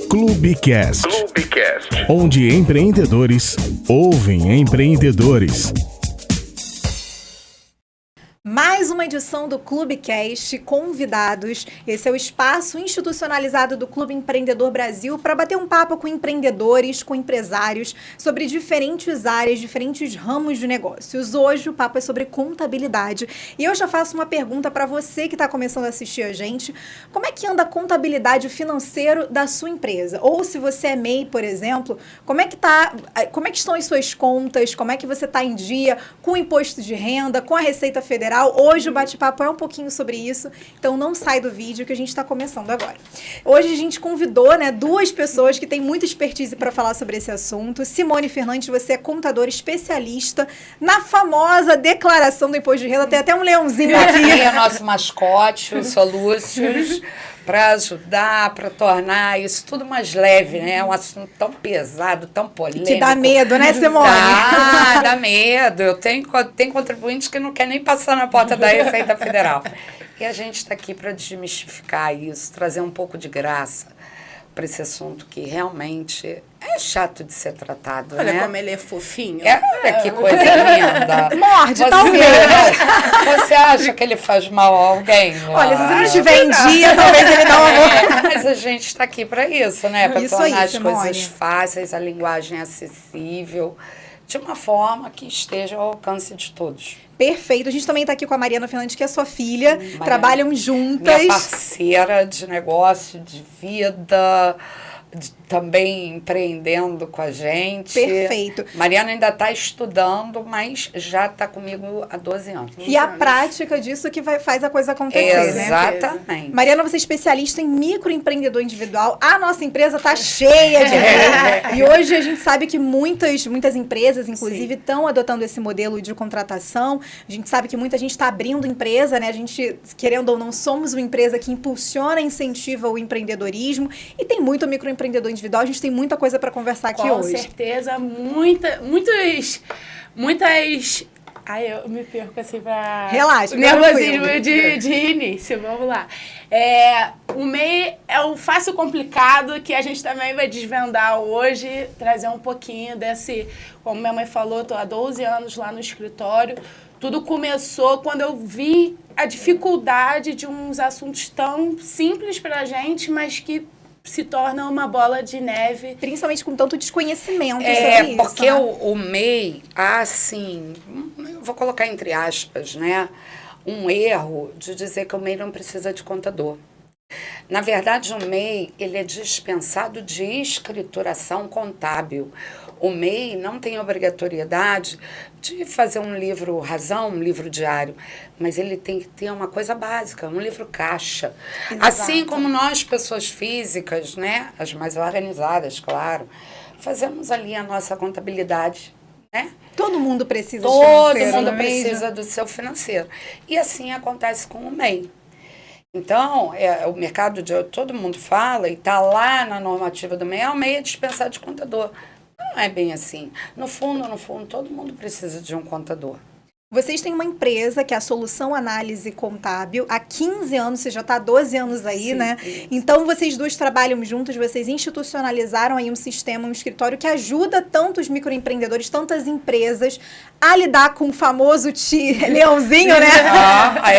Clubecast, onde empreendedores ouvem empreendedores. Mais uma edição do Clubecast, convidados. Esse é o espaço institucionalizado do Clube Empreendedor Brasil para bater um papo com empreendedores, com empresários, sobre diferentes áreas, diferentes ramos de negócios. Hoje o papo é sobre contabilidade. E eu já faço uma pergunta para você que está começando a assistir a gente. Como é que anda a contabilidade financeira da sua empresa? Ou se você é MEI, por exemplo, como é que estão as suas contas? Como é que você está em dia com o imposto de renda, com a Receita Federal? Hoje o bate-papo é um pouquinho sobre isso, então não sai do vídeo que a gente está começando agora. Hoje a gente convidou, duas pessoas que têm muita expertise para falar sobre esse assunto. Simone Fernandes, você é contadora especialista na famosa declaração do imposto de renda, tem até um leãozinho aqui. É o nosso mascote, o Solúcios, para ajudar, para tornar isso tudo mais leve, né? É um assunto tão pesado, tão polêmico. Que dá medo, né, Simone? Dá medo. Eu tenho contribuintes que não querem nem passar na porta da Receita Federal. E a gente está aqui para desmistificar isso, trazer um pouco de graça para esse assunto que realmente é chato de ser tratado, Olha né? como ele é fofinho. Olha que coisa linda. Morde, talvez. Você acha que ele faz mal a alguém? Olha, se você não estiver em dia, talvez ele dá uma... Mas a gente está aqui para isso, né? Para Isso tornar aí, as Simone. coisas fáceis, a linguagem acessível, de uma forma que esteja ao alcance de todos. Perfeito. A gente também está aqui com a Mariana Fernandes, que é sua filha. Mariana, trabalham juntas. Minha parceira de negócio, de vida, também empreendendo com a gente. Perfeito. Mariana ainda está estudando, mas já está comigo há 12 anos. E a prática disso que faz a coisa acontecer, né? Exatamente. Mariana, você é especialista em microempreendedor individual. A nossa empresa está cheia de MEI. E hoje a gente sabe que muitas empresas, inclusive, estão adotando esse modelo de contratação. A gente sabe que muita gente está abrindo empresa, né? A gente, querendo ou não, somos uma empresa que impulsiona e incentiva o empreendedorismo. E tem muito microempreendedor individual. A gente tem muita coisa para conversar aqui hoje. Com certeza, muitas... Ai, eu me perco assim pra... Relaxa. Nervosismo de início, vamos lá. O MEI é um fácil complicado que a gente também vai desvendar hoje, trazer um pouquinho desse... Como minha mãe falou, estou há 12 anos lá no escritório. Tudo começou quando eu vi a dificuldade de uns assuntos tão simples pra gente, mas que se torna uma bola de neve. Principalmente com tanto desconhecimento sobre isso. Porque né? o MEI, assim, vou colocar entre aspas, né? Um erro de dizer que o MEI não precisa de contador. Na verdade, o MEI, ele é dispensado de escrituração contábil. O MEI não tem obrigatoriedade de fazer um livro razão, um livro diário, mas ele tem que ter uma coisa básica, um livro caixa. Exato. Assim como nós, pessoas físicas, né, as mais organizadas, claro, fazemos ali a nossa contabilidade, né? Todo mundo precisa de Todo financeiro, mundo não é mesmo? precisa do seu financeiro. E assim acontece com o MEI. Então, o mercado de todo mundo fala, e está lá na normativa do MEI, o MEI é dispensado de contador. Não é bem assim. No fundo, todo mundo precisa de um contador. Vocês têm uma empresa que é a Solução Análise Contábil. Há 15 anos, você já está há 12 anos aí, Sim, né? isso. Então, vocês duas trabalham juntas, vocês institucionalizaram aí um sistema, um escritório que ajuda tantos microempreendedores, tantas empresas a lidar com o famoso leãozinho, né?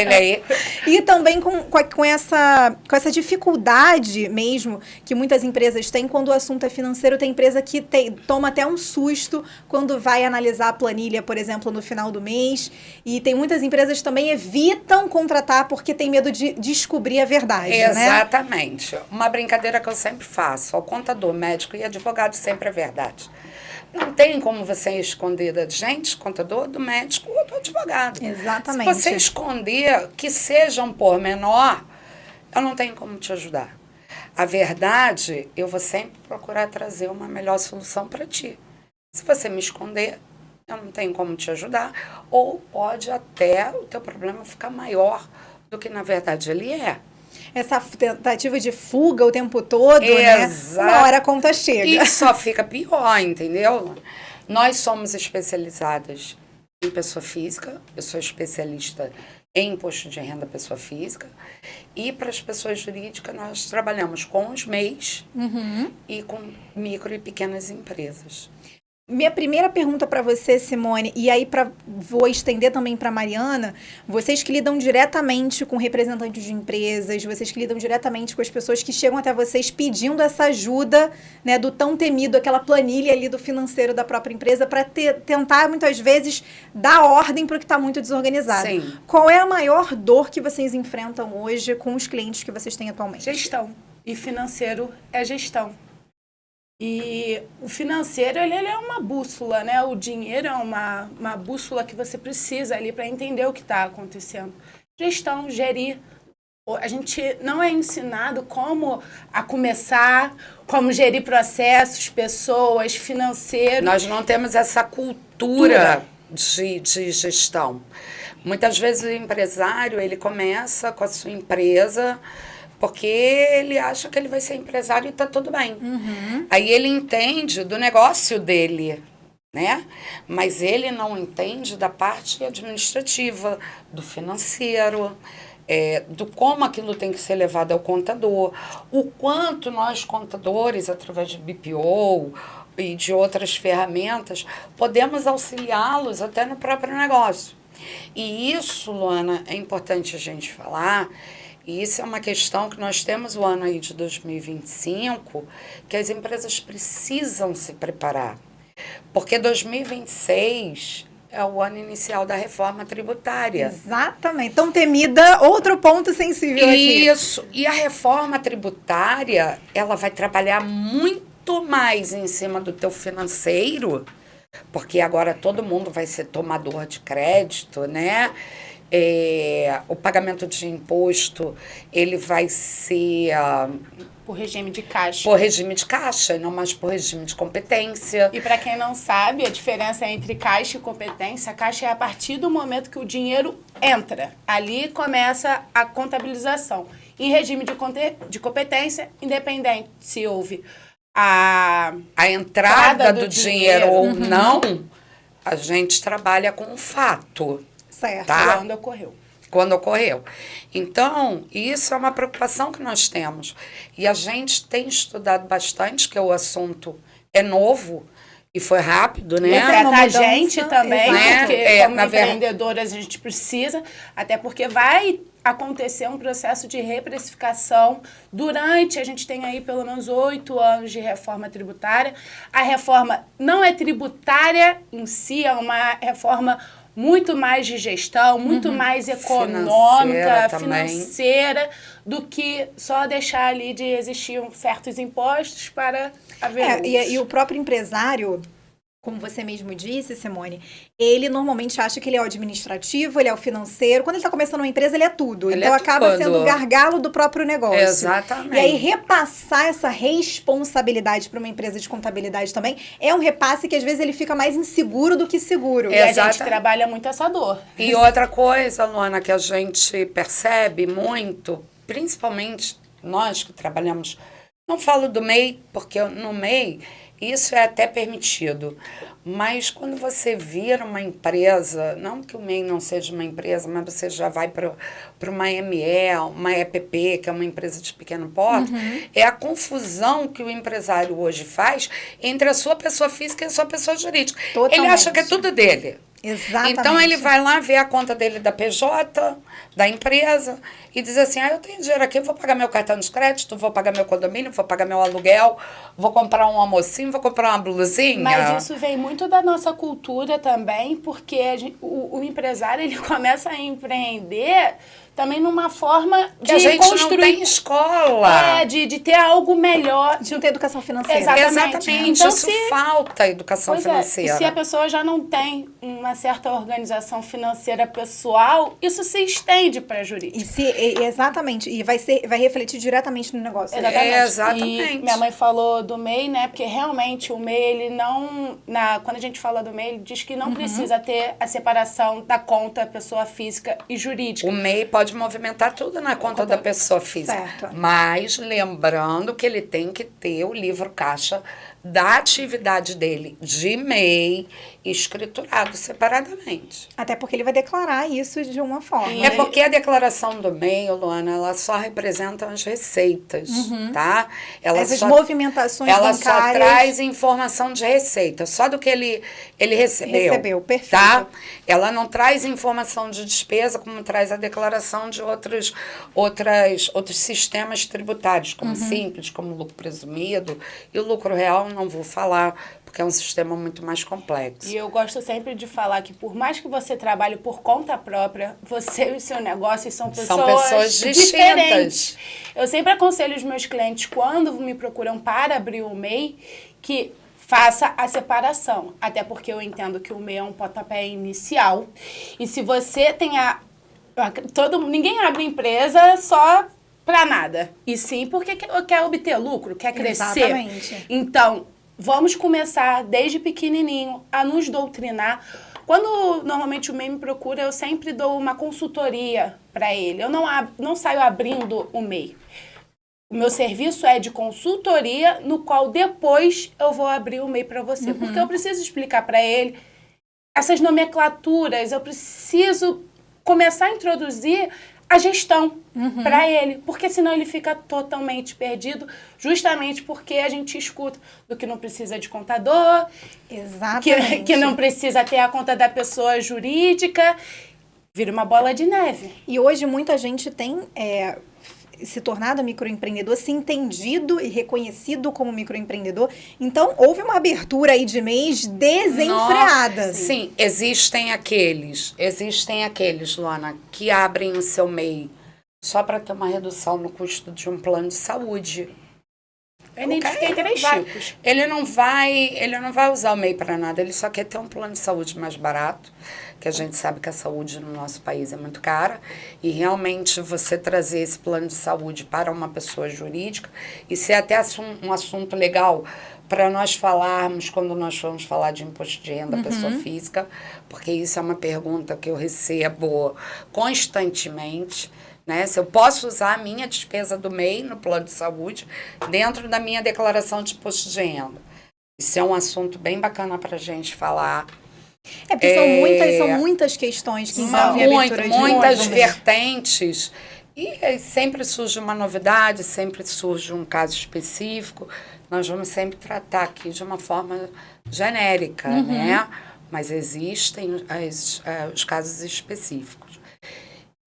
Ele aí. E também com essa dificuldade mesmo que muitas empresas têm quando o assunto é financeiro. Tem empresa que toma até um susto quando vai analisar a planilha, por exemplo, no final do mês. E tem muitas empresas que também evitam contratar porque tem medo de descobrir a verdade, né? Exatamente. Uma brincadeira que eu sempre faço. Ao contador, médico e advogado sempre é verdade. Não tem como você esconder da gente, contador, do médico ou do advogado. Exatamente. Se você esconder que seja um pormenor, eu não tenho como te ajudar. A verdade, eu vou sempre procurar trazer uma melhor solução para ti. Se você me esconder, eu não tenho como te ajudar, ou pode até o teu problema ficar maior do que na verdade ele é. Essa tentativa de fuga o tempo todo, né? Uma hora a conta chega. E só fica pior, entendeu? Nós somos especializadas em pessoa física, eu sou especialista em imposto de renda pessoa física. E para as pessoas jurídicas, nós trabalhamos com os MEIs e com micro e pequenas empresas. Minha primeira pergunta para você, Simone, e aí vou estender também para Mariana, vocês que lidam diretamente com representantes de empresas, vocês que lidam diretamente com as pessoas que chegam até vocês pedindo essa ajuda, né, do tão temido, aquela planilha ali do financeiro da própria empresa, para tentar, muitas vezes, dar ordem para o que está muito desorganizado. Sim. Qual é a maior dor que vocês enfrentam hoje com os clientes que vocês têm atualmente? Gestão. E financeiro é gestão. E o financeiro, ele é uma bússola, né? O dinheiro é uma bússola que você precisa ali para entender o que está acontecendo. Gestão, gerir. A gente não é ensinado como a começar, como gerir processos, pessoas, financeiro. Nós não temos essa cultura de gestão. Muitas vezes o empresário, ele começa com a sua empresa porque ele acha que ele vai ser empresário e está tudo bem. Aí ele entende do negócio dele, né? Mas ele não entende da parte administrativa, do financeiro, do como aquilo tem que ser levado ao contador, o quanto nós contadores, através de BPO e de outras ferramentas, podemos auxiliá-los até no próprio negócio. E isso, Luana, é importante a gente falar. E isso é uma questão que nós temos o ano aí de 2025, que as empresas precisam se preparar. Porque 2026 é o ano inicial da reforma tributária. Exatamente. Tão temida, outro ponto sensível aqui. Isso. E a reforma tributária, ela vai trabalhar muito mais em cima do teu financeiro, porque agora todo mundo vai ser tomador de crédito, né? O pagamento de imposto, ele vai ser por regime de caixa. Por regime de caixa, e não mais por regime de competência. E para quem não sabe, a diferença entre caixa e competência, a caixa é a partir do momento que o dinheiro entra. Ali começa a contabilização. Em regime de competência, independente se houve a entrada do dinheiro ou não, a gente trabalha com o fato. Certo. Tá? Quando ocorreu. Então, isso é uma preocupação que nós temos. E a gente tem estudado bastante, que o assunto é novo e foi rápido, né? E afeta a gente também, né? Porque como empreendedoras a gente precisa, até porque vai acontecer um processo de reprecificação durante, a gente tem aí pelo menos 8 anos de reforma tributária. A reforma não é tributária em si, é uma reforma muito mais de gestão, muito mais econômica, financeira, do que só deixar ali de existir certos impostos para haver e o próprio empresário, como você mesmo disse, Simone, ele normalmente acha que ele é o administrativo, ele é o financeiro. Quando ele está começando uma empresa, ele é tudo. Então acaba sendo o gargalo do próprio negócio. Exatamente. E aí repassar essa responsabilidade para uma empresa de contabilidade também é um repasse que às vezes ele fica mais inseguro do que seguro. E a gente trabalha muito essa dor. E outra coisa, Luana, que a gente percebe muito, principalmente nós que trabalhamos, não falo do MEI, porque no MEI isso é até permitido, mas quando você vira uma empresa, não que o MEI não seja uma empresa, mas você já vai para uma ME, uma EPP, que é uma empresa de pequeno porte, é a confusão que o empresário hoje faz entre a sua pessoa física e a sua pessoa jurídica. Totalmente. Ele acha que é tudo dele. Exatamente. Então ele vai lá ver a conta dele da PJ, da empresa, e diz assim, eu tenho dinheiro aqui, vou pagar meu cartão de crédito, vou pagar meu condomínio, vou pagar meu aluguel, vou comprar um almocinho, vou comprar uma blusinha. Mas isso vem muito da nossa cultura também, porque o empresário, ele começa a empreender também numa forma de que a gente construir. Não tem escola. De ter algo melhor. De não ter educação financeira. Exatamente. Então, isso falta educação financeira. E se a pessoa já não tem uma certa organização financeira pessoal, isso se estende para a jurídica. Exatamente. E vai refletir diretamente no negócio. Exatamente. E minha mãe falou do MEI, né? Porque realmente o MEI, ele não... quando a gente fala do MEI, ele diz que não precisa ter a separação da conta pessoa física e jurídica. O MEI pode movimentar tudo na conta da pessoa física. Certo. Mas lembrando que ele tem que ter o livro caixa da atividade dele de MEI escriturado separadamente. Até porque ele vai declarar isso de uma forma. É porque a declaração do MEI, Luana, ela só representa as receitas, tá? Essas movimentações ela bancárias. só traz informação de receita, só do que ele recebeu. Recebeu, perfeito. Tá? Ela não traz informação de despesa, como traz a declaração de outros sistemas tributários, como Simples, como lucro presumido, e o lucro real não vou falar, porque é um sistema muito mais complexo. E eu gosto sempre de falar que por mais que você trabalhe por conta própria, você e o seu negócio são pessoas diferentes. Eu sempre aconselho os meus clientes, quando me procuram para abrir o MEI, que faça a separação. Até porque eu entendo que o MEI é um pontapé inicial. E se você tem ninguém abre empresa só para nada. E sim porque quer obter lucro, quer crescer. Exatamente. Então, vamos começar desde pequenininho a nos doutrinar. Quando normalmente o MEI me procura, eu sempre dou uma consultoria para ele. Eu não saio abrindo o MEI. O meu serviço é de consultoria, no qual depois eu vou abrir o MEI para você. Porque eu preciso explicar para ele essas nomenclaturas, eu preciso começar a introduzir a gestão para ele, porque senão ele fica totalmente perdido, justamente porque a gente escuta do que não precisa de contador, Exatamente. que não precisa ter a conta da pessoa jurídica, vira uma bola de neve. E hoje muita gente tem se tornado microempreendedor, se entendido e reconhecido como microempreendedor. Então, houve uma abertura aí de MEIs desenfreada. Nossa, sim, existem aqueles, Luana, que abrem o seu MEI só para ter uma redução no custo de um plano de saúde. Tem 3 tipos. Ele não vai usar o MEI para nada, ele só quer ter um plano de saúde mais barato, que a gente sabe que a saúde no nosso país é muito cara, e realmente você trazer esse plano de saúde para uma pessoa jurídica, isso é até um assunto legal para nós falarmos quando nós vamos falar de imposto de renda pessoa física, porque isso é uma pergunta que eu recebo constantemente, né? Se eu posso usar a minha despesa do MEI no plano de saúde dentro da minha declaração de imposto de renda. Isso é um assunto bem bacana para a gente falar. Porque são muitas questões que envolvem a abertura de muitas MEI. vertentes. E sempre surge uma novidade, sempre surge um caso específico. Nós vamos sempre tratar aqui de uma forma genérica, né? Mas existem os casos específicos.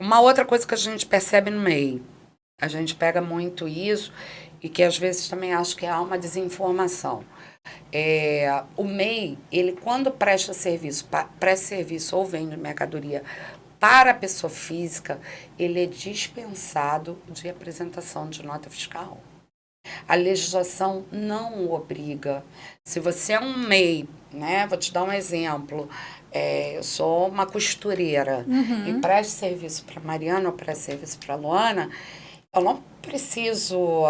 Uma outra coisa que a gente percebe no MEI, a gente pega muito isso e que às vezes também acho que há uma desinformação. O MEI, ele quando presta serviço ou vende mercadoria para a pessoa física, ele é dispensado de apresentação de nota fiscal. A legislação não o obriga. Se você é um MEI, né, vou te dar um exemplo, eu sou uma costureira e presto serviço para Mariana ou presto serviço para Luana, eu não preciso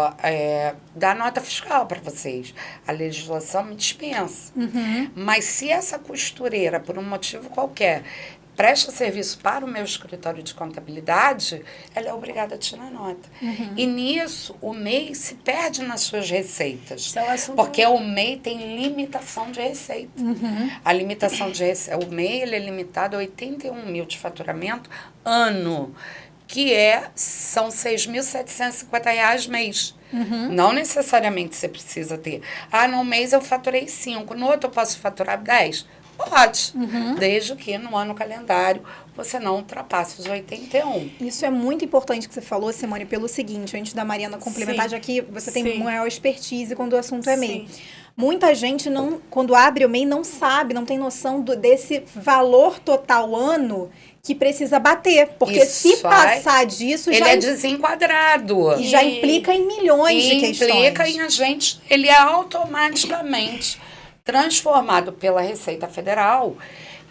dar nota fiscal para vocês. A legislação me dispensa. Mas se essa costureira, por um motivo qualquer, presta serviço para o meu escritório de contabilidade, ela é obrigada a tirar nota. E nisso, o MEI se perde nas suas receitas. Porque o MEI tem limitação de receita. A limitação de receita, o MEI ele é limitado a 81 mil de faturamento ano, que são R$ 6.750 mês. Não necessariamente você precisa ter. Num mês eu faturei 5, no outro eu posso faturar 10. Pode, desde que no ano calendário você não ultrapasse os 81. Isso é muito importante que você falou, Simone, pelo seguinte, antes da Mariana complementar, já que você tem maior expertise quando o assunto é MEI. Muita gente, quando abre o MEI, não sabe, não tem noção desse valor total ano que precisa bater. Porque se passar disso... Ele é desenquadrado. E já implica em milhões de questões. Implica em ele é automaticamente transformado pela Receita Federal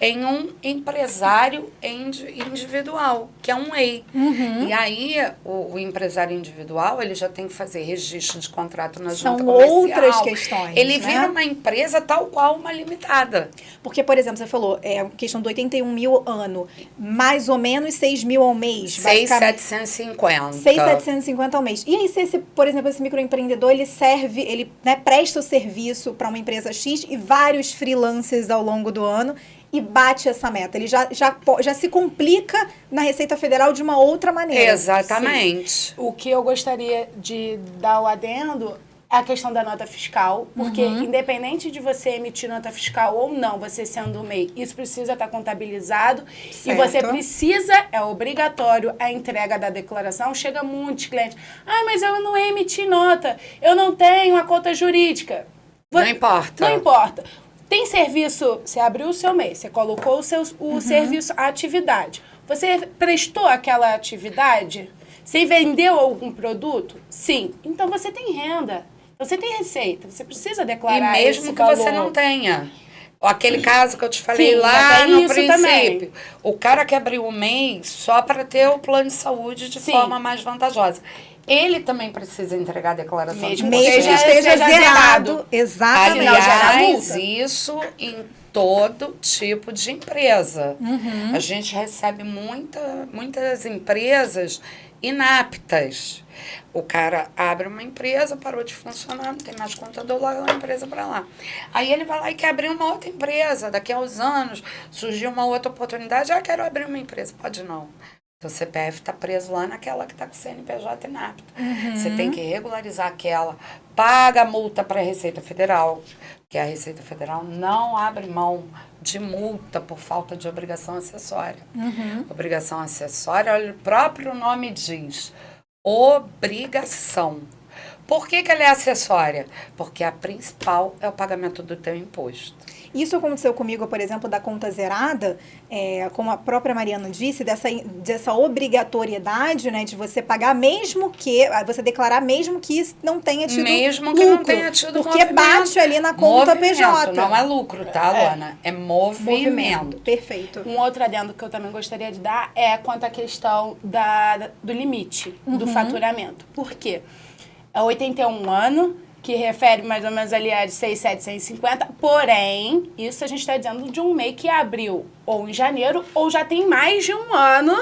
em um empresário individual, que é um EI. E aí, o empresário individual, ele já tem que fazer registro de contrato na junta comercial. São outras questões, Ele né? vira uma empresa tal qual uma limitada. Porque, por exemplo, você falou, questão do 81 mil ano, mais ou menos 6 mil ao mês. 6.750. 6.750 ao mês. E aí, se por exemplo, esse microempreendedor, ele né, presta o serviço para uma empresa X e vários freelancers ao longo do ano e bate essa meta. Ele já se complica na Receita Federal de uma outra maneira. Exatamente. Sim. O que eu gostaria de dar o adendo é a questão da nota fiscal, porque independente de você emitir nota fiscal ou não, você sendo o MEI, isso precisa estar contabilizado. Certo. E você precisa, é obrigatório a entrega da declaração. Chega muitos clientes, mas eu não emiti nota, eu não tenho a conta jurídica. Não importa. Não importa. Tem serviço, você abriu o seu MEI, você colocou o serviço, a atividade. Você prestou aquela atividade? Você vendeu algum produto? Sim. Então você tem renda. Você tem receita. Você precisa declarar e mesmo esse que valor. você não tenha. Aquele caso que eu te falei Sim, lá no isso princípio. também. O cara que abriu o MEI só para ter o plano de saúde de forma mais vantajosa. Ele também precisa entregar a declaração Mesmo de Mesmo que imposto. esteja seja zerado. zerado. Exatamente. Senão gera Aliás, multa. isso em todo tipo de empresa. A gente recebe muitas empresas inaptas. O cara abre uma empresa, parou de funcionar, não tem mais contador, larga uma empresa para lá. Aí ele vai lá e quer abrir uma outra empresa. Daqui a uns anos surgiu uma outra oportunidade, quero abrir uma empresa. Pode não. Seu CPF está preso lá naquela que está com o CNPJ inapto. Você tem que regularizar aquela. Paga a multa para a Receita Federal, que a Receita Federal não abre mão de multa por falta de obrigação acessória. Obrigação acessória, olha, o próprio nome diz, obrigação. Por que ela é acessória? Porque a principal é o pagamento do teu imposto. Isso aconteceu comigo, por exemplo, da conta zerada, como a própria Mariana disse, dessa obrigatoriedade, né, de você pagar mesmo que, você declarar mesmo que não tenha tido mesmo que lucro, não tenha tido porque movimento. bate ali na conta PJ. Não é lucro, tá, Luana? É movimento. Perfeito. Um outro adendo que eu também gostaria de dar é quanto à questão do limite do faturamento. Por quê? É 81 anos, que refere mais ou menos ali a de 6.750, porém, isso a gente está dizendo de um MEI que abriu ou em janeiro ou já tem mais de um ano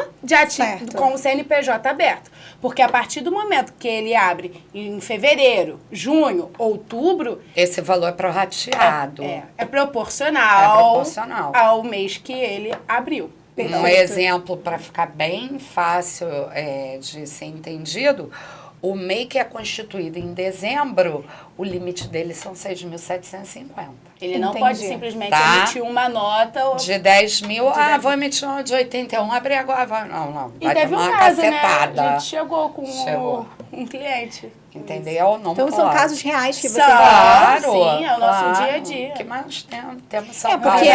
com o CNPJ aberto. Porque a partir do momento que ele abre em fevereiro, junho, outubro... Esse valor é prorrateado. É proporcional, ao mês que ele abriu. Um exemplo para ficar bem fácil de ser entendido... O MEI que é constituído em dezembro, o limite dele são 6.750. Ele não pode simplesmente emitir uma nota... De 10 mil, vou emitir uma de 81, abrir agora, não. E teve um caso, né? A gente chegou com um cliente. Entendeu? Não então pode. São casos reais que vocês... Claro, sim, é o nosso dia a dia. O que mais temos São Paulo. Porque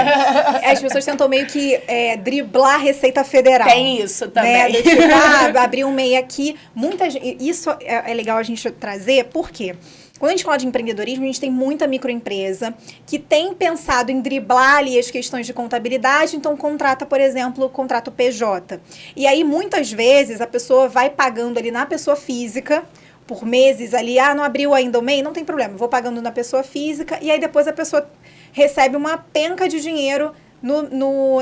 as pessoas tentam meio que driblar a Receita Federal. Tem isso também. Né? Do tipo, abrir um MEI aqui. Isso é legal a gente trazer, por quê? Quando a gente fala de empreendedorismo, a gente tem muita microempresa que tem pensado em driblar ali as questões de contabilidade, então contrata, por exemplo, o contrato PJ. E aí, muitas vezes, a pessoa vai pagando ali na pessoa física, por meses ali, não abriu ainda o MEI, não tem problema, vou pagando na pessoa física, e aí depois a pessoa recebe uma penca de dinheiro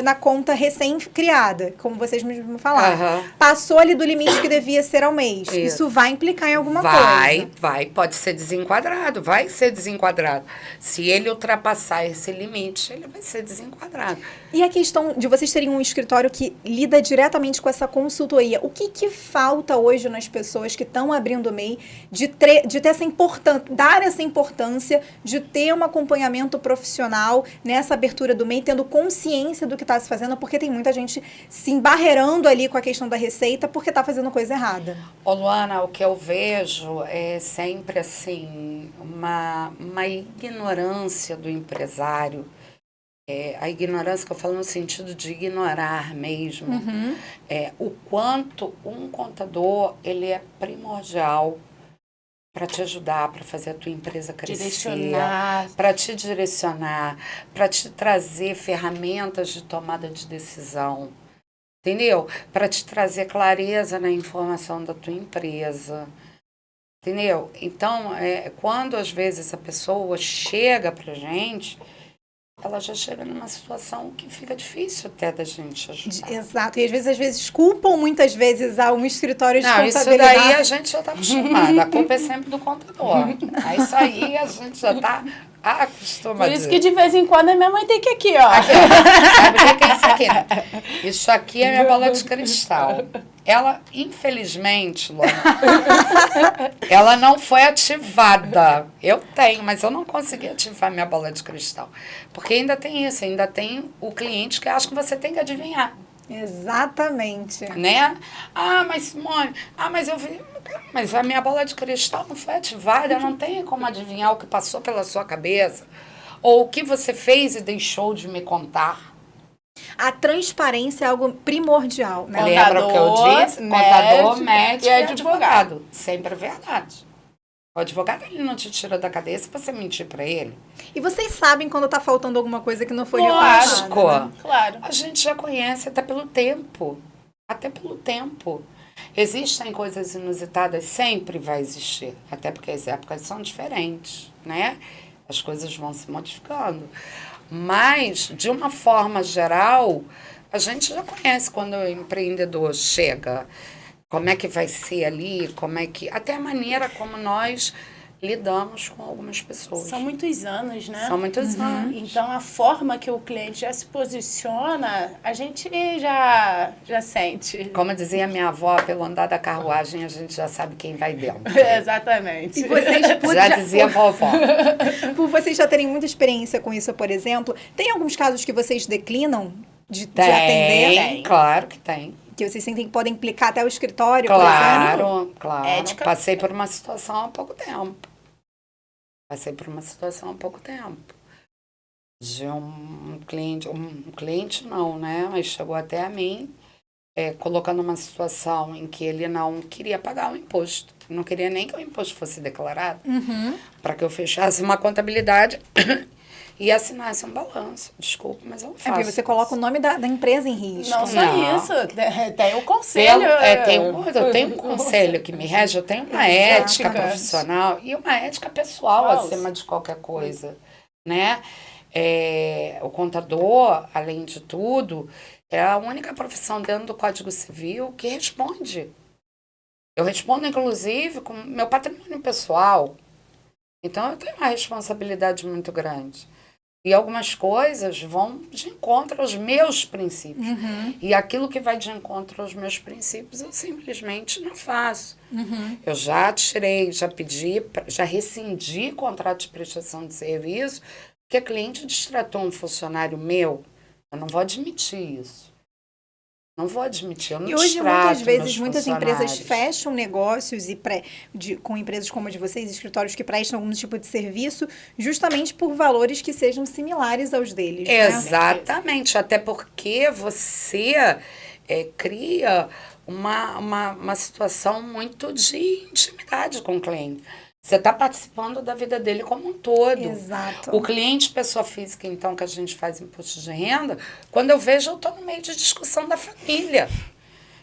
na conta recém-criada, como vocês mesmos falaram. Passou ali do limite que devia ser ao mês. Isso vai implicar em alguma coisa. Vai, pode ser desenquadrado, vai ser desenquadrado. Se ele ultrapassar esse limite, ele vai ser desenquadrado. E a questão de vocês terem um escritório que lida diretamente com essa consultoria, o que falta hoje nas pessoas que estão abrindo o MEI de ter essa importância, dar essa importância de ter um acompanhamento profissional nessa abertura do MEI, tendo consciência do que está se fazendo, porque tem muita gente se embarreirando ali com a questão da receita porque está fazendo coisa errada. Ô Luana, o que eu vejo é sempre assim, uma ignorância do empresário. A ignorância que eu falo no sentido de ignorar mesmo. O quanto um contador ele é primordial para te ajudar, para fazer a tua empresa crescer, Direcionar. para te direcionar, para te trazer ferramentas de tomada de decisão, entendeu? Para te trazer clareza na informação da tua empresa, entendeu? Então, quando às vezes a pessoa chega para gente, ela já chega numa situação que fica difícil até da gente ajudar. Exato. E às vezes culpam muitas vezes a um escritório de Não, isso contabilidade. daí a gente já está acostumada. A culpa é sempre do contador. Aí isso aí a gente já está acostumada. Por isso que de vez em quando a minha mãe tem que ir aqui, ó. Aqui, ó. Sabe o que é isso aqui? Isso aqui é minha bola de cristal. Ela, infelizmente, Luana, ela não foi ativada. Eu tenho, mas eu não consegui ativar minha bola de cristal. Porque ainda tem isso, ainda tem o cliente que acha que você tem que adivinhar. Exatamente. Né? Mas Simone, mas eu vi. Mas a minha bola de cristal não foi ativada, eu não tenho como adivinhar o que passou pela sua cabeça, ou o que você fez e deixou de me contar. A transparência é algo primordial, né? Lembra o que eu disse? Contador, médico e e advogado. Sempre é verdade. O advogado, ele não te tira da cadeia se você mentir para ele. E vocês sabem quando tá faltando alguma coisa que não foi Lógico. relatada, né? Claro. A gente já conhece até pelo tempo. Até pelo tempo. Existem coisas inusitadas, sempre vai existir. Até porque as épocas são diferentes, né? As coisas vão se modificando. Mas, de uma forma geral, a gente já conhece quando o empreendedor chega. Como é que vai ser ali, até a maneira como nós lidamos com algumas pessoas. São muitos anos, né? São muitos anos. Então, a forma que o cliente já se posiciona, a gente já sente. Como dizia minha avó, pelo andar da carruagem, a gente já sabe quem vai dentro. Exatamente. E vocês, Já dizia a vovó. por vocês já terem muita experiência com isso, por exemplo, tem alguns casos que vocês declinam de atender? Tem, claro que tem. Que vocês sentem que podem implicar até o escritório, por exemplo? Claro. Ética. Passei por uma situação há pouco tempo. De um cliente não, né? Mas chegou até a mim, colocando uma situação em que ele não queria pagar o imposto. Não queria nem que o imposto fosse declarado, para que eu fechasse uma contabilidade e assinasse um balanço. Desculpa, mas eu não faço. Porque você coloca o nome da empresa em risco. Não só Não. isso, tem o conselho. Eu tenho um conselho que me rege, eu tenho uma ética profissional e uma ética pessoal acima de qualquer coisa, né? O contador, além de tudo, é a única profissão dentro do Código Civil que responde. Eu respondo, inclusive, com meu patrimônio pessoal. Então, eu tenho uma responsabilidade muito grande. E algumas coisas vão de encontro aos meus princípios. E aquilo que vai de encontro aos meus princípios, eu simplesmente não faço. Eu já tirei, já pedi, já rescindi contrato de prestação de serviço, porque a cliente destratou um funcionário meu. Eu não vou admitir isso. Não vou admitir, eu não E hoje, distrato muitas vezes, meus muitas empresas funcionários. fecham negócios com empresas como a de vocês, escritórios que prestam algum tipo de serviço, justamente por valores que sejam similares aos deles. Né? Exatamente, até porque você cria uma situação muito de intimidade com o cliente. Você está participando da vida dele como um todo. Exato. O cliente, pessoa física, então, que a gente faz imposto de renda, quando eu vejo, eu estou no meio de discussão da família.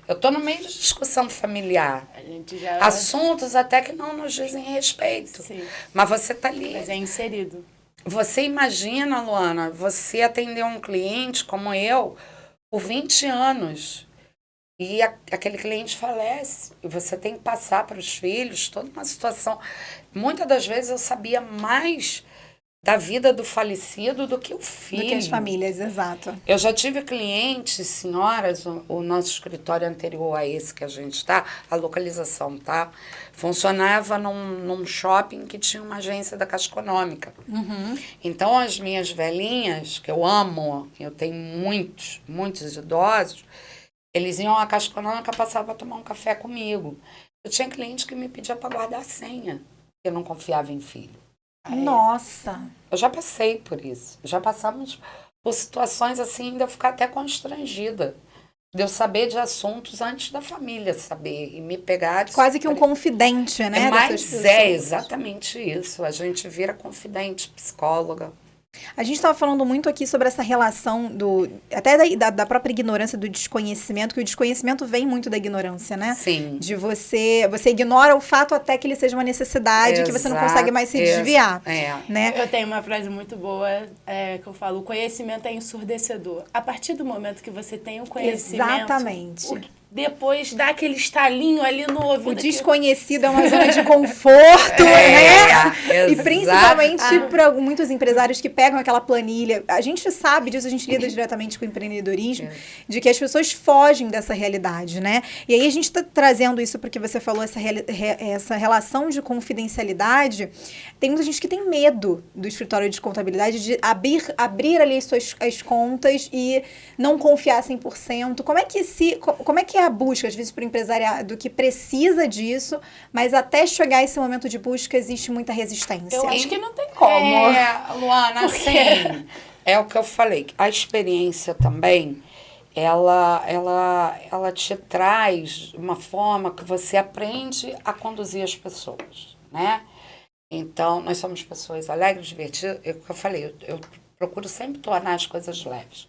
Eu estou no meio de discussão familiar. A gente já... Assuntos até que não nos dizem respeito. Sim. Mas você está ali. Mas é inserido. Você imagina, Luana, você atender um cliente como eu por 20 anos. E aquele cliente falece, e você tem que passar para os filhos toda uma situação. Muitas das vezes eu sabia mais da vida do falecido do que o filho. Do que as famílias, exato. Eu já tive clientes, senhoras, o nosso escritório anterior a esse que a gente está, a localização, tá? Funcionava num shopping que tinha uma agência da Caixa Econômica. Então, as minhas velhinhas, que eu amo, eu tenho muitos idosos, eles iam à Caixa Econômica, passavam para tomar um café comigo. Eu tinha cliente que me pedia para guardar a senha, porque eu não confiava em filho. Nossa! Eu já passei por isso. Já passamos por situações assim, de eu ficar até constrangida. De eu saber de assuntos antes da família saber e me pegar... Quase que um confidente, né? Mas é exatamente isso. A gente vira confidente, psicóloga. A gente estava falando muito aqui sobre essa relação até da própria ignorância, do desconhecimento, que o desconhecimento vem muito da ignorância, né? Sim. De você ignora o fato até que ele seja uma necessidade, que você não consegue mais se desviar, né? Eu tenho uma frase muito boa que eu falo, o conhecimento é ensurdecedor. A partir do momento que você tem o conhecimento... Exatamente. Depois dá aquele estalinho ali no ouvido. O desconhecido é uma zona de conforto, né? E principalmente para muitos empresários que pegam aquela planilha. A gente sabe disso, a gente lida diretamente com o empreendedorismo, de que as pessoas fogem dessa realidade, né? E aí a gente está trazendo isso porque você falou, essa relação de confidencialidade. Tem muita gente que tem medo do escritório de contabilidade de abrir ali as contas e não confiar 100%. Como é que é a busca, às vezes, para o empresariado que precisa disso, mas até chegar esse momento de busca existe muita resistência? Eu acho que não tem como. Luana, assim, é o que eu falei. A experiência também, ela te traz uma forma que você aprende a conduzir as pessoas, né? Então, nós somos pessoas alegres, divertidas. É o que eu falei, eu procuro sempre tornar as coisas leves.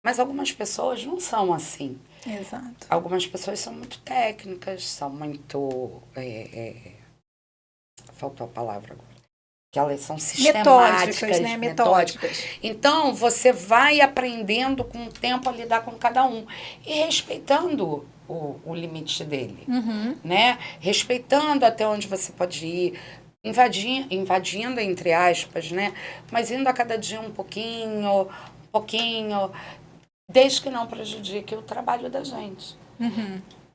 Mas algumas pessoas não são assim. Exato. Algumas pessoas são muito técnicas, são muito... faltou a palavra agora. Que elas são sistemáticas, né? Metódicas. Então, você vai aprendendo com o tempo a lidar com cada um. E respeitando o limite dele. Né? Respeitando até onde você pode ir. Invadindo, entre aspas, né? Mas indo a cada dia um pouquinho, desde que não prejudique o trabalho da gente.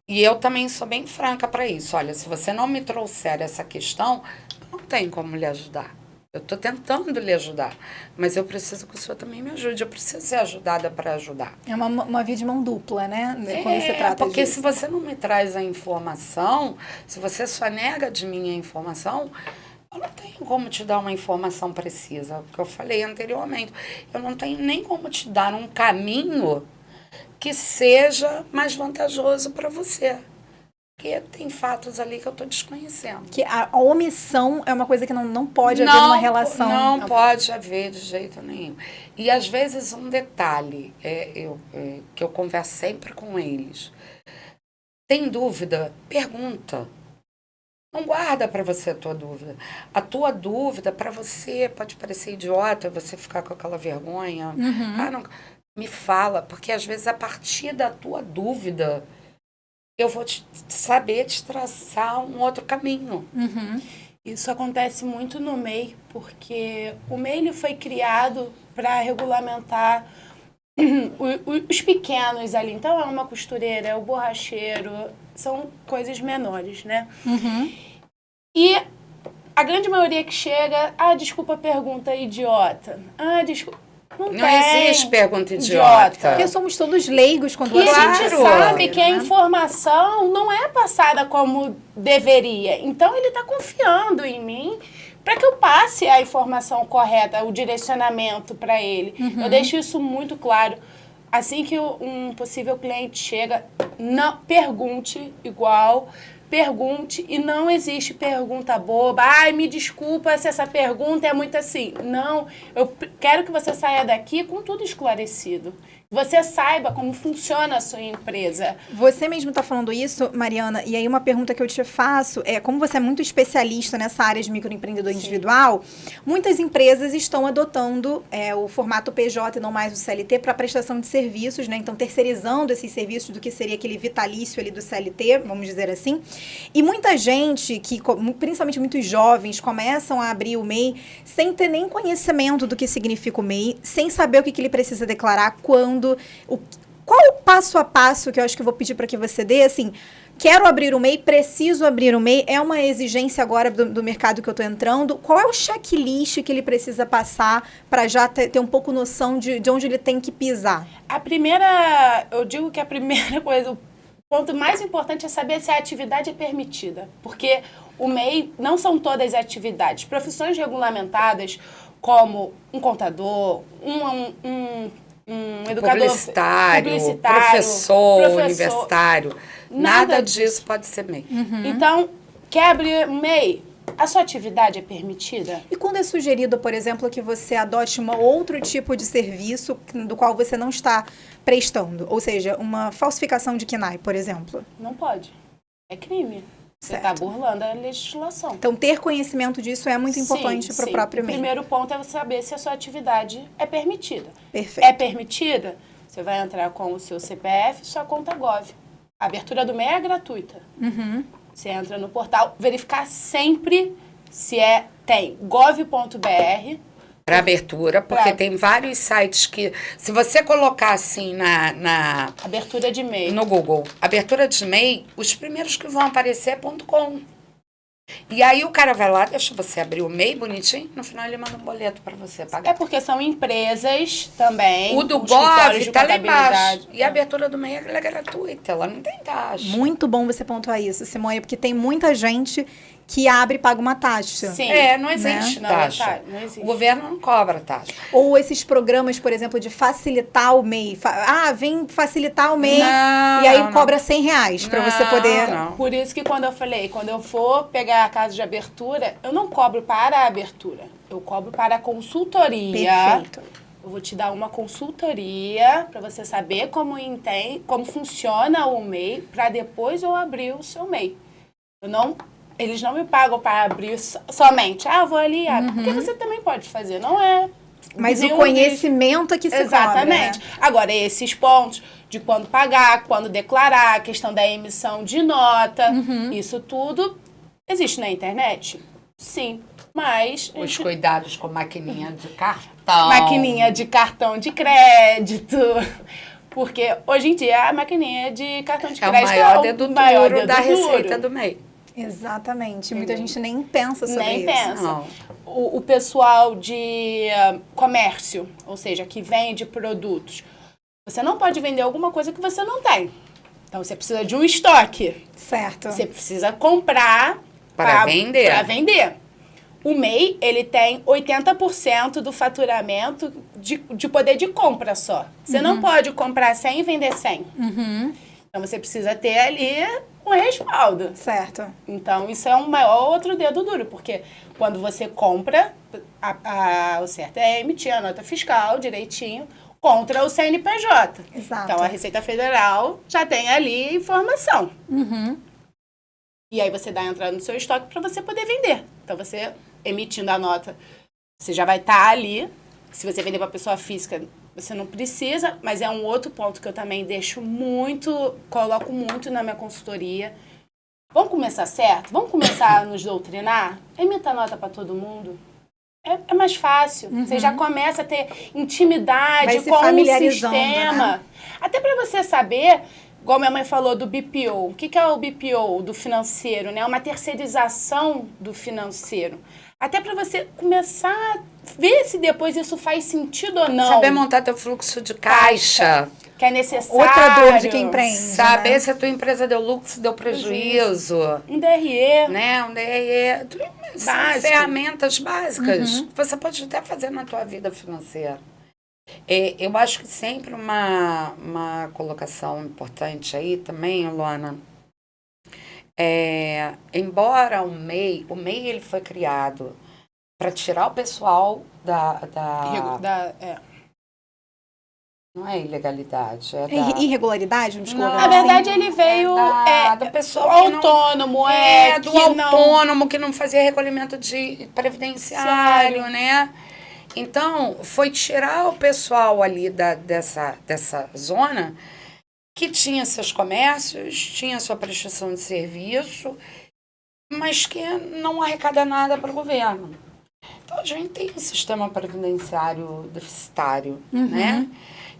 E eu também sou bem franca para isso. Olha, se você não me trouxer essa questão, eu não tenho como lhe ajudar. Eu estou tentando lhe ajudar, mas eu preciso que o senhor também me ajude. Eu preciso ser ajudada para ajudar. É uma via de mão dupla, né? Quando se trata porque disso. Se você não me traz a informação, se você só nega de mim a informação, eu não tenho como te dar uma informação precisa. Porque eu falei anteriormente, eu não tenho nem como te dar um caminho que seja mais vantajoso para você. Porque tem fatos ali que eu estou desconhecendo. Que a omissão é uma coisa que não pode haver numa relação. Não pode haver de jeito nenhum. E, às vezes, um detalhe que eu converso sempre com eles. Tem dúvida? Pergunta. Não guarda para você a tua dúvida. A tua dúvida, para você, pode parecer idiota, você ficar com aquela vergonha. Não, me fala, porque, às vezes, a partir da tua dúvida... eu vou saber te traçar um outro caminho. Isso acontece muito no MEI, porque o MEI ele foi criado para regulamentar os pequenos ali. Então, é uma costureira, é o borracheiro, são coisas menores, né? E a grande maioria que chega, desculpa a pergunta idiota. Desculpa. Não existe pergunta idiota. Porque somos todos leigos quando a gente sabe que a informação não é passada como deveria. Então, ele está confiando em mim para que eu passe a informação correta, o direcionamento para ele. Eu deixo isso muito claro. Assim que um possível cliente chega, não pergunte igual... Pergunte, e não existe pergunta boba. Me desculpa se essa pergunta é muito assim. Não, eu quero que você saia daqui com tudo esclarecido. Você saiba como funciona a sua empresa. Você mesmo está falando isso, Mariana, e aí uma pergunta que eu te faço é, como você é muito especialista nessa área de microempreendedor individual, muitas empresas estão adotando o formato PJ e não mais o CLT para prestação de serviços, né? Então, terceirizando esses serviços do que seria aquele vitalício ali do CLT, vamos dizer assim. E muita gente, principalmente muitos jovens, começam a abrir o MEI sem ter nem conhecimento do que significa o MEI, sem saber o que ele precisa declarar, quando. Qual o passo a passo que eu acho que eu vou pedir para que você dê? Assim, quero abrir o MEI, preciso abrir o MEI, é uma exigência agora do mercado que eu estou entrando. Qual é o checklist que ele precisa passar para já ter um pouco noção de onde ele tem que pisar? Eu digo que a primeira coisa, o ponto mais importante é saber se a atividade é permitida. Porque o MEI não são todas as atividades. Profissões regulamentadas, como um contador, educador publicitário, professor universitário. Nada disso pode ser MEI. Então, quebre MEI. A sua atividade é permitida? E quando é sugerido, por exemplo, que você adote um outro tipo de serviço do qual você não está prestando? Ou seja, uma falsificação de KNAI, por exemplo? Não pode. É crime. Você Certo. está burlando a legislação. Então, ter conhecimento disso é muito importante para o próprio O MEI. primeiro ponto é você saber se a sua atividade é permitida. Perfeito. É permitida? Você vai entrar com o seu CPF e sua conta Gov. A abertura do MEI é gratuita. Você entra no portal, verificar sempre se tem gov.br. Para abertura, porque tem vários sites que, se você colocar assim na Abertura de MEI. no Google, abertura de MEI, os primeiros que vão aparecer é .com. E aí o cara vai lá, deixa você abrir o MEI bonitinho, no final ele manda um boleto para você pagar. É porque são empresas também. O do com escritórios de Gov tá lá embaixo. contabilidade. E a abertura do MEI ela é gratuita, ela não tem taxa. Muito bom você pontuar isso, Simone, porque tem muita gente que abre e paga uma taxa. Sim. Não existe Não, taxa. não existe. O governo não cobra taxa. Ou esses programas, por exemplo, de facilitar o MEI. Vem facilitar o MEI Não, e aí não. cobra R$100 para você poder... Não. Por isso que quando eu for pegar a casa de abertura, eu não cobro para a abertura. Eu cobro para a consultoria. Perfeito. Eu vou te dar uma consultoria para você saber como funciona o MEI, para depois eu abrir o seu MEI. Eles não me pagam para abrir somente. Vou ali, porque você também pode fazer, não é? Mas o Nenhum conhecimento é que se Exatamente. cobra, né? Agora, esses pontos de quando pagar, quando declarar, a questão da emissão de nota, isso tudo existe na internet? Sim, mas... Os cuidados com maquininha de cartão. Maquininha de cartão de crédito... Porque hoje em dia a maquininha de cartão de crédito é o maior dedutor da receita do MEI. Exatamente. Muita gente nem pensa sobre Nem isso. pensa. Não. O pessoal de comércio, ou seja, que vende produtos, você não pode vender alguma coisa que você não tem. Então, você precisa de um estoque. Certo. Você precisa comprar Para vender. Para vender. O MEI, ele tem 80% do faturamento de poder de compra só. Você não pode comprar 100 e vender 100. Então, você precisa ter ali um respaldo. Certo. Então, isso é um maior outro dedo duro, porque quando você compra, o certo é emitir a nota fiscal direitinho contra o CNPJ. Exato. Então, a Receita Federal já tem ali informação. E aí, você dá a entrada no seu estoque para você poder vender. Então, você emitindo a nota, você já vai estar ali. Se você vender para pessoa física, você não precisa, mas é um outro ponto que eu também coloco muito na minha consultoria. Vamos começar certo? Vamos começar a nos doutrinar? Emita nota para todo mundo. É mais fácil. Você já começa a ter intimidade Vai se com o familiarizando, sistema. né? Até para você saber, igual minha mãe falou do BPO. O que é o BPO do financeiro? Né? Uma terceirização do financeiro. Até para você começar a ver se depois isso faz sentido ou não. Saber montar teu fluxo de caixa. Que é necessário. Outra dor de quem empreende, Saber né? se a tua empresa deu lucro, se deu prejuízo. Um DRE. Né? Um DRE. São Básico. ferramentas básicas que você pode até fazer na tua vida financeira. Eu acho que sempre uma colocação importante aí também, Luana, embora o MEI ele foi criado para tirar o pessoal não é ilegalidade, Irregularidade, vamos colocar Na assim? verdade, ele veio do pessoal que não- autônomo, do que não... autônomo que não fazia recolhimento de previdenciário, né? Então, foi tirar o pessoal ali dessa zona que tinha seus comércios, tinha sua prestação de serviço, mas que não arrecada nada para o governo. Então, a gente tem um sistema previdenciário deficitário, né?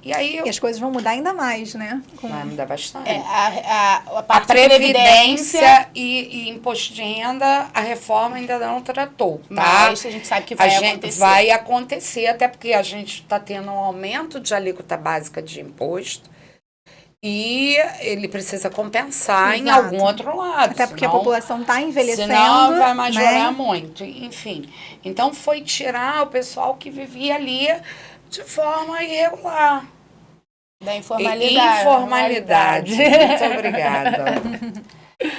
E aí E as coisas vão mudar ainda mais, né? vai mudar bastante. A A parte de Previdência e Imposto de Renda, a reforma ainda não tratou, tá? Mas a gente sabe que vai acontecer. Vai acontecer, até porque a gente está tendo um aumento de alíquota básica de imposto e ele precisa compensar em Exato. algum outro lado. Até porque a senão- população está envelhecendo. Senão vai majorar né? muito, enfim. Então foi tirar o pessoal que vivia ali de forma irregular. Da informalidade. Informalidade. Muito obrigada.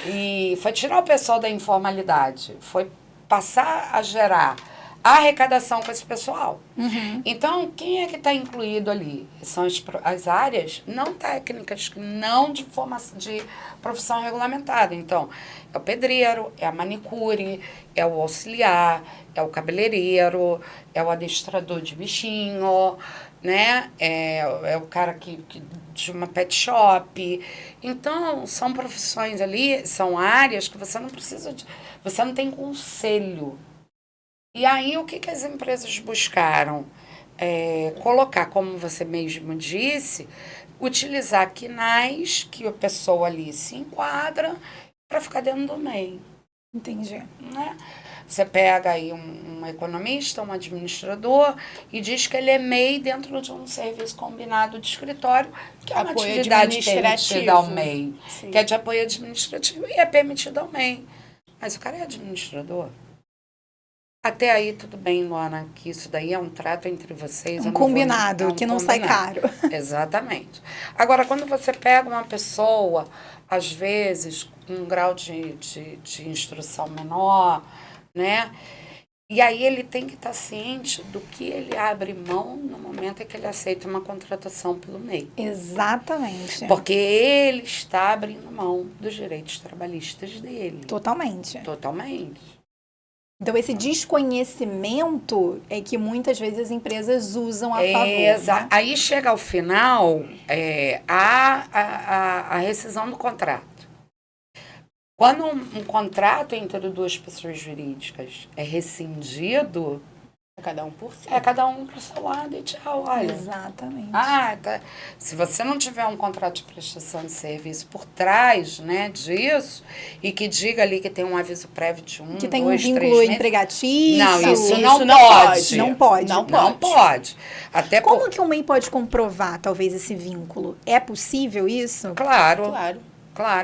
E foi tirar o pessoal da informalidade. Foi passar a gerar arrecadação com esse pessoal. Então, quem é que está incluído ali? São as áreas não técnicas, não de formação, de profissão regulamentada. Então, é o pedreiro, é a manicure, é o auxiliar, é o cabeleireiro, é o adestrador de bichinho, né? É o cara de uma pet shop. Então, são profissões ali, são áreas que você não precisa você não tem conselho. E aí, o que as empresas buscaram? Colocar, como você mesmo disse, utilizar quinais que a pessoa ali se enquadra para ficar dentro do MEI. Entendi. Né? Você pega aí um economista, um administrador, e diz que ele é MEI dentro de um serviço combinado de escritório, que é uma Apoio atividade permitida ao administrativo. MEI, Sim. que é de apoio administrativo e é permitido ao MEI. Mas o cara é administrador. Até aí, tudo bem, Luana, que isso daí é um trato entre vocês. Um combinado, que não sai caro. Exatamente. Agora, quando você pega uma pessoa, às vezes, com um grau de instrução menor, né? E aí ele tem que estar ciente do que ele abre mão no momento em que ele aceita uma contratação pelo MEI. Exatamente. Porque ele está abrindo mão dos direitos trabalhistas dele. Totalmente. Totalmente. Então, esse desconhecimento é que muitas vezes as empresas usam a favor. Né? Aí chega ao final a rescisão do contrato. Quando um contrato entre duas pessoas jurídicas é rescindido, É cada um por si. é cada um pro seu lado e tchau, olha. Exatamente. Se você não tiver um contrato de prestação de serviço por trás, né, disso, e que diga ali que tem um aviso prévio de Que tem 2, um 3 vínculo meses. empregatício. Não, isso não não pode. Não pode. Não pode. Até Como que o MEI pode comprovar, talvez, esse vínculo? É possível isso? Claro,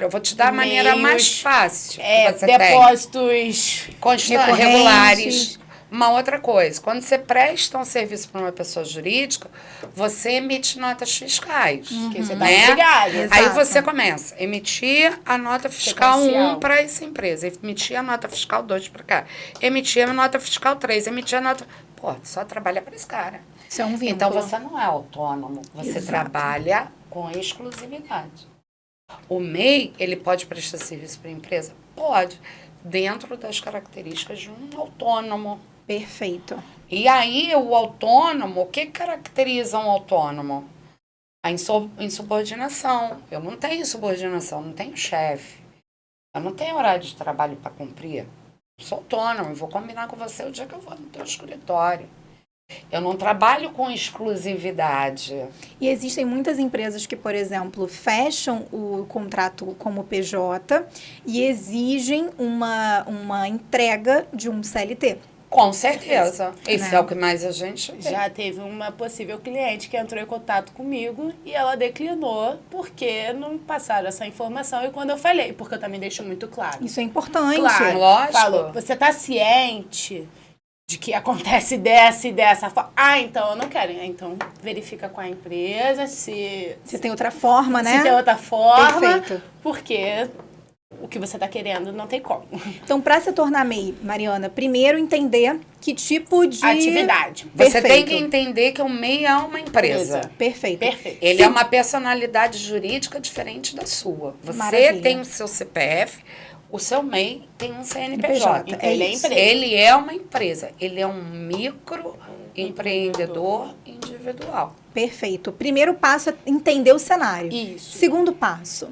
eu vou te dar a maneira mais fácil que você depósitos constantes, regulares. Uma outra coisa, quando você presta um serviço para uma pessoa jurídica, você emite notas fiscais. que você tá né? obrigado. Exato. Aí você começa a emitir a nota fiscal Sequencial. 1 para essa empresa, emitir a nota fiscal 2 para cá, emitir a nota fiscal 3, emitir a nota... Pô, só trabalha para esse cara. Isso é um vínculo. Então, você não é autônomo, você Exato. trabalha com exclusividade. O MEI, ele pode prestar serviço para a empresa? Pode, dentro das características de um autônomo. Perfeito. E aí, o autônomo, o que caracteriza um autônomo? A insubordinação. Eu não tenho subordinação, não tenho chefe. Eu não tenho horário de trabalho para cumprir. Eu sou autônomo, eu vou combinar com você o dia que eu vou no teu escritório. Eu não trabalho com exclusividade. E existem muitas empresas que, por exemplo, fecham o contrato como PJ e exigem uma entrega de um CLT. Com certeza. Isso Né? é o que mais a gente vê. Já teve uma possível cliente que entrou em contato comigo e ela declinou porque não passaram essa informação. E quando eu falei, porque eu também deixo muito claro. Isso é importante. Claro, Lógico. falou, você tá ciente de que acontece dessa e dessa forma? Então eu não quero. Então verifica com a empresa se tem outra forma, né? se tem outra forma, Perfeito. porque o que você tá querendo não tem como. Então, para se tornar MEI, Mariana, primeiro entender que tipo de... Atividade. Você tem Perfeito. que entender que o MEI é uma empresa. Perfeito. Perfeito. Ele é uma personalidade jurídica diferente da sua. Você Maravilha. tem o seu CPF, o seu MEI tem um CNPJ. Então, ele é isso. empresa. Ele é uma empresa. Ele é um microempreendedor individual. Perfeito. Primeiro passo é entender o cenário. Isso. Segundo passo,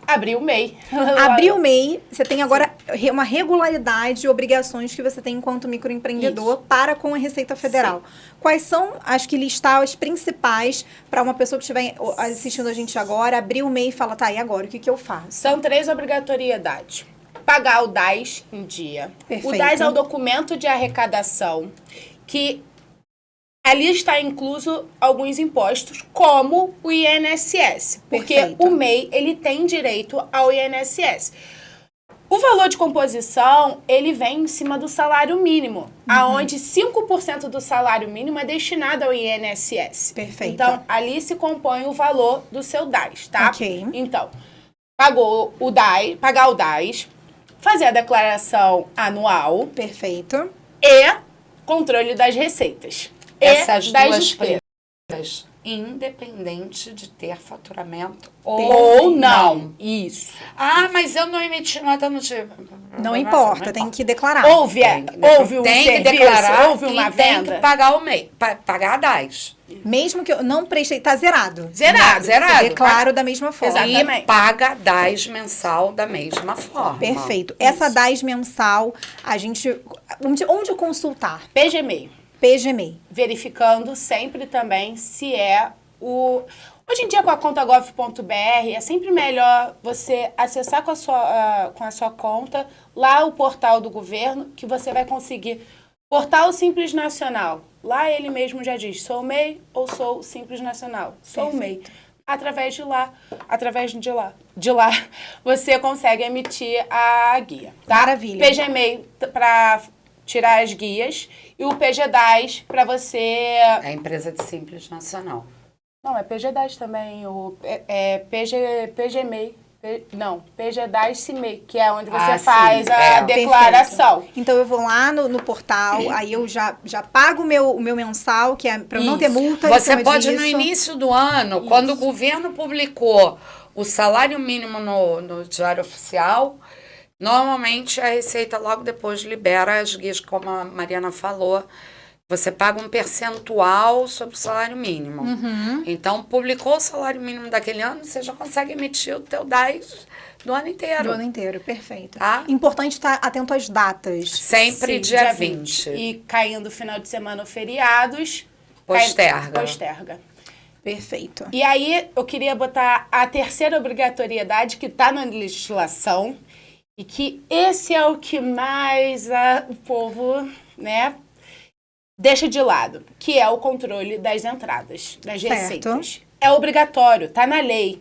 Abrir o MEI. abrir o MEI, você tem agora uma regularidade e obrigações que você tem enquanto microempreendedor para com a Receita Federal. Quais são, acho que listar as principais para uma pessoa que estiver assistindo a gente agora, abrir o MEI e falar, tá, e agora, o que eu faço? São 3 obrigatoriedades. Pagar o DAS em dia. Perfeito. O DAS é o documento de arrecadação que ali está incluso alguns impostos, como o INSS. Porque Perfeito. o MEI, ele tem direito ao INSS. O valor de composição, ele vem em cima do salário mínimo, aonde 5% do salário mínimo é destinado ao INSS. Perfeito. Então, ali se compõe o valor do seu DAS, tá? Ok. Então, pagar o DAS, fazer a declaração anual Perfeito. e controle das receitas. Essas e das duas despesas. coisas, independente de ter faturamento Ou não. Isso. Ah, mas eu não emiti nota no tipo. Não importa, tem que declarar. Houve um tem que serviço, declarar houve uma e tem venda. que pagar o MEI, pagar a DAS. Mesmo que eu não prestei, tá zerado. Zerado. Zerado. Declaro da mesma forma. Exatamente. E paga a DAS mensal da mesma forma. Perfeito. Essa DAS mensal, a gente... Onde consultar? PGMEI. PGMEI. Verificando sempre também se é o... Hoje em dia, com a conta gov.br, é sempre melhor você acessar com a sua conta lá o portal do governo, que você vai conseguir. Portal Simples Nacional. Lá ele mesmo já diz, sou MEI ou sou Simples Nacional? Sou MEI. Através de lá, você consegue emitir a guia. Tá? Maravilha. PGMEI para tirar as guias e o PGDAS para você... É a empresa de Simples Nacional. Não, é PGDAS também, PGMEI. Não, PGDAS-CIMEI, que é onde você faz a declaração. Perfeito. Então eu vou lá no portal, aí eu já pago o meu mensal, que é para eu não ter multa. Você pode, no início do ano, quando o governo publicou o salário mínimo no Diário Oficial, normalmente a Receita logo depois libera as guias, como a Mariana falou. Você paga um percentual sobre o salário mínimo. Então, publicou o salário mínimo daquele ano, você já consegue emitir o teu DAS do ano inteiro. Do ano inteiro, perfeito. Tá? Importante estar atento às datas. Sempre dia 20. E caindo final de semana ou feriados... Posterga. Perfeito. E aí, eu queria botar a terceira obrigatoriedade que está na legislação e que esse é o que mais o povo, né... deixa de lado, que é o controle das entradas, das receitas. É obrigatório, tá na lei.